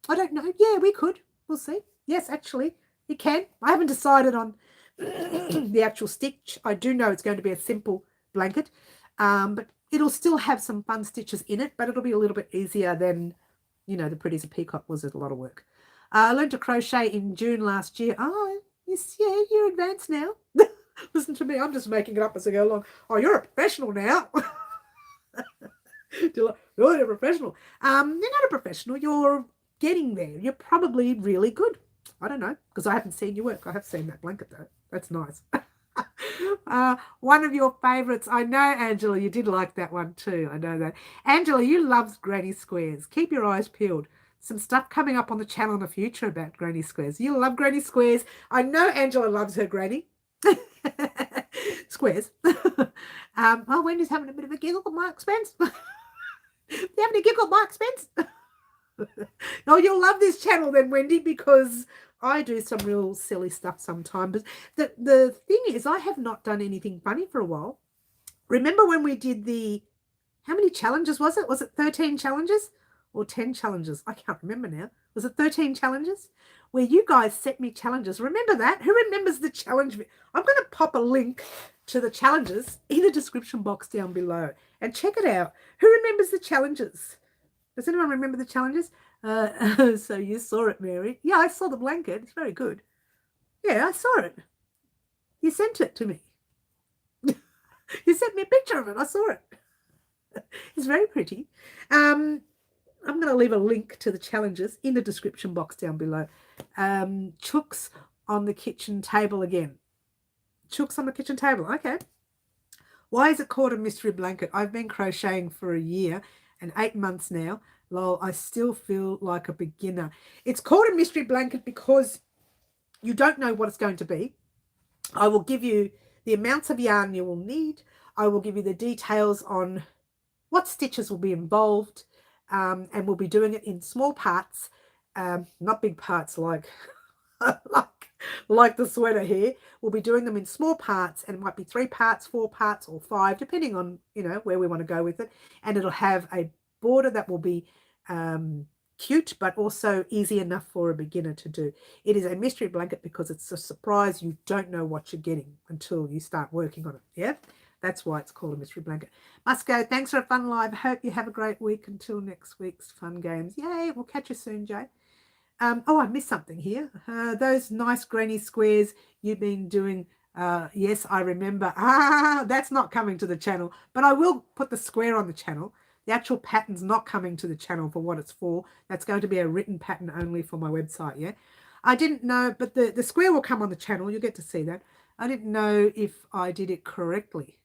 I don't know. Yeah, we could. We'll see. Yes, actually, it can. I haven't decided on the actual stitch. I do know it's going to be a simple blanket, but it'll still have some fun stitches in it, but it'll be a little bit easier than, the Pretty as a Peacock was a lot of work. I learned to crochet in June last year. Oh, yes, yeah, you're advanced now. Listen to me. I'm just making it up as I go along. Oh, you're a professional now. You're a professional. You're not a professional. You're getting there. You're probably really good. I don't know, because I haven't seen you work. I have seen that blanket though. That's nice. One of your favorites. I know, Angela, you did like that one too. I know that. Angela, you love granny squares. Keep your eyes peeled. Some stuff coming up on the channel in the future about granny squares. You love granny squares. I know Angela loves her granny. Squares. Wendy's having a bit of a giggle at my expense. You having a giggle at my expense? Oh, you'll love this channel then, Wendy, because I do some real silly stuff sometimes. But the thing is, I have not done anything funny for a while. Remember when we did how many challenges was it? Was it 13 challenges or 10 challenges? I can't remember now. Was it 13 challenges? Where you guys set me challenges. Remember that? Who remembers the challenge? I'm going to pop a link to the challenges in the description box down below and check it out. Who remembers the challenges? Does anyone remember the challenges? So you saw it, Mary. Yeah, I saw the blanket. It's very good. Yeah, I saw it. You sent it to me. You sent me a picture of it. I saw it. It's very pretty. I'm going to leave a link to the challenges in the description box down below. Chooks on the kitchen table again. Chooks on the kitchen table. Okay. Why is it called a mystery blanket? I've been crocheting for a year and 8 months now. Lol, I still feel like a beginner. It's called a mystery blanket because you don't know what it's going to be. I will give you the amounts of yarn you will need. I will give you the details on what stitches will be involved, and we'll be doing it in small parts, not big parts like like the sweater here. We'll be doing them in small parts, and it might be 3 parts, 4 parts, or 5, depending on, you know, where we want to go with it. And it'll have a border that will be cute, but also easy enough for a beginner to do. It is a mystery blanket because it's a surprise. You don't know what you're getting until you start working on it. Yeah, that's why it's called a mystery blanket. Must go. Thanks for a fun live. Hope you have a great week until next week's fun games. Yay, we'll catch you soon, Jay. Oh, I missed something here. Those nice granny squares you've been doing. Yes, I remember. That's not coming to the channel, but I will put the square on the channel. The actual pattern's not coming to the channel for what it's for. That's going to be a written pattern only for my website, yeah? I didn't know, but the square will come on the channel. You'll get to see that. I didn't know if I did it correctly.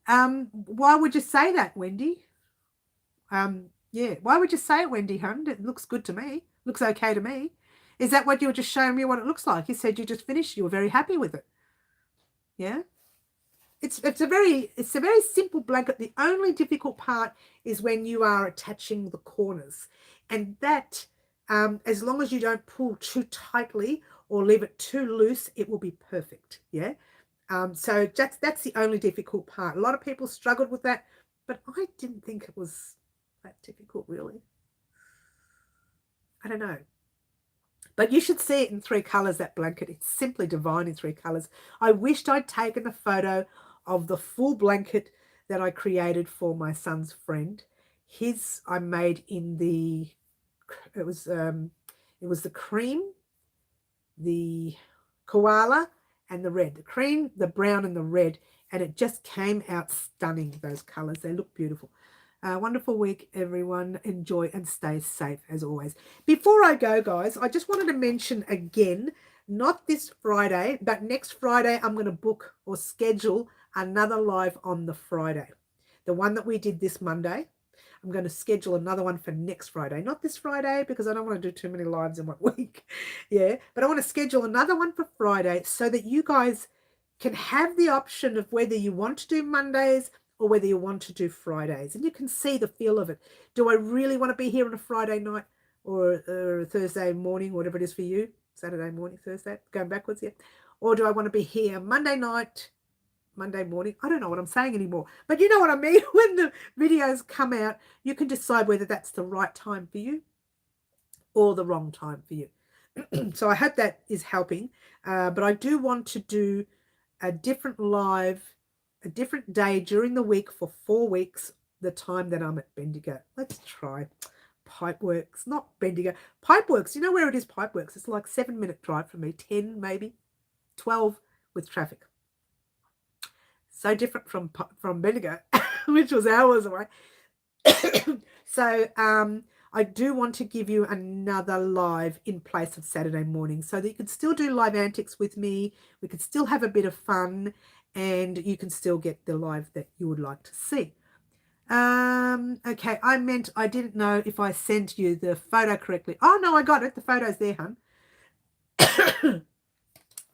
Why would you say that, Wendy? Yeah, why would you say it, Wendy, hun? It looks good to me. Looks okay to me. Is that what you were just showing me what it looks like? You said you just finished. You were very happy with it. Yeah? It's a very simple blanket. The only difficult part is when you are attaching the corners. And that, as long as you don't pull too tightly or leave it too loose, it will be perfect. Yeah? So that's the only difficult part. A lot of people struggled with that, but I didn't think it was that difficult, really. I don't know. But you should see it in 3 colors, that blanket. It's simply divine in 3 colors. I wished I'd taken a photo of the full blanket that I created for my son's friend. His I made in the, it was the cream, the koala, and the red. The cream, the brown, and the red. And it just came out stunning, those colors. They look beautiful. Wonderful week, everyone. Enjoy and stay safe as always. Before I go, guys, I just wanted to mention again, not this Friday, but next Friday, I'm going to book or schedule another live on the Friday. The one that we did this Monday, I'm going to schedule another one for next Friday. Not this Friday, because I don't want to do too many lives in 1 week. Yeah, but I want to schedule another one for Friday so that you guys can have the option of whether you want to do Mondays or whether you want to do Fridays, and you can see the feel of it. Do I really want to be here on a Friday night or a Thursday morning, whatever it is for you, Saturday morning, Thursday, going backwards, yeah? Or do I want to be here Monday night, Monday morning? I don't know what I'm saying anymore, but you know what I mean. When the videos come out, you can decide whether that's the right time for you or the wrong time for you. So I hope that is helping, but I do want to do a different live, a different day during the week for 4 weeks, the time that I'm at Bendigo. Let's try Pipeworks, not Bendigo. Pipeworks, you know where it is, Pipeworks? It's like 7-minute drive from me, 10 maybe, 12 with traffic. So different from Bendigo, which was hours away. So I do want to give you another live in place of Saturday morning so that you can still do live antics with me. We could still have a bit of fun, and you can still get the live that you would like to see. Okay, I didn't know if I sent you the photo correctly. Oh, no, I got it. The photo's there, hun.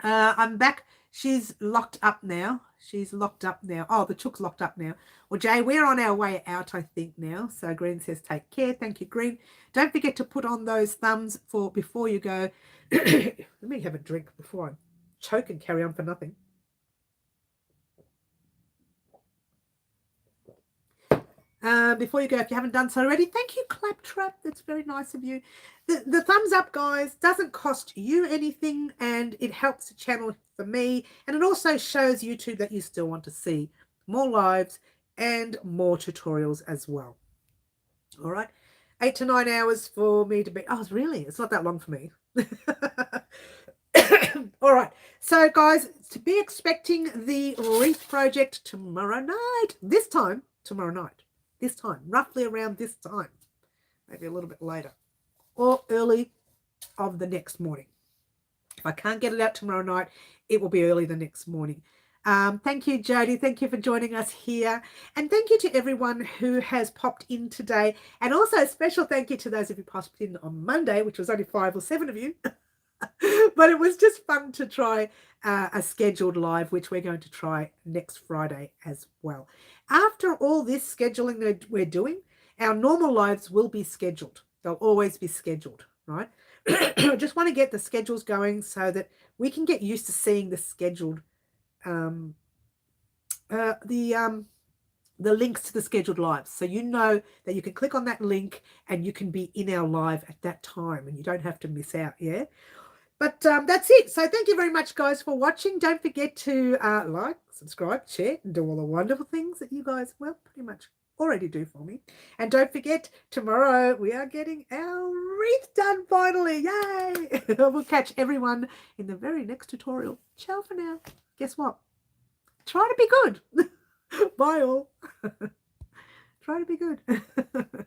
I'm back. She's locked up now. She's locked up now. Oh, the chook's locked up now. Well, Jay, we're on our way out, I think, now. So Green says, take care. Thank you, Green. Don't forget to put on those thumbs before you go. Let me have a drink before I choke and carry on for nothing. Before you go, if you haven't done so already, thank you, Claptrap. That's very nice of you. The thumbs up, guys, doesn't cost you anything, and it helps the channel for me, and it also shows YouTube that you still want to see more lives and more tutorials as well. All right, 8 to 9 hours for me to be. Oh, really? It's not that long for me. All right, so guys, to be expecting the wreath project tomorrow night. Tomorrow night. This time, roughly around this time, maybe a little bit later, or early of the next morning. If I can't get it out tomorrow night, it will be early the next morning. Thank you, Jody. Thank you for joining us here. And thank you to everyone who has popped in today. And also a special thank you to those of you who popped in on Monday, which was only 5 or 7 of you. But it was just fun to try a scheduled live, which we're going to try next Friday as well. After all this scheduling that we're doing, our normal lives will be scheduled. They'll always be scheduled, right? I just want to get the schedules going so that we can get used to seeing the scheduled um, uh, the um, the links to the scheduled lives. So you know that you can click on that link and you can be in our live at that time and you don't have to miss out. Yeah. But that's it. So thank you very much, guys, for watching. Don't forget to like, subscribe, share, and do all the wonderful things that you guys, well, pretty much already do for me. And don't forget, tomorrow we are getting our wreath done finally. Yay! We'll catch everyone in the very next tutorial. Ciao for now. Guess what? Try to be good. Bye all. Try to be good.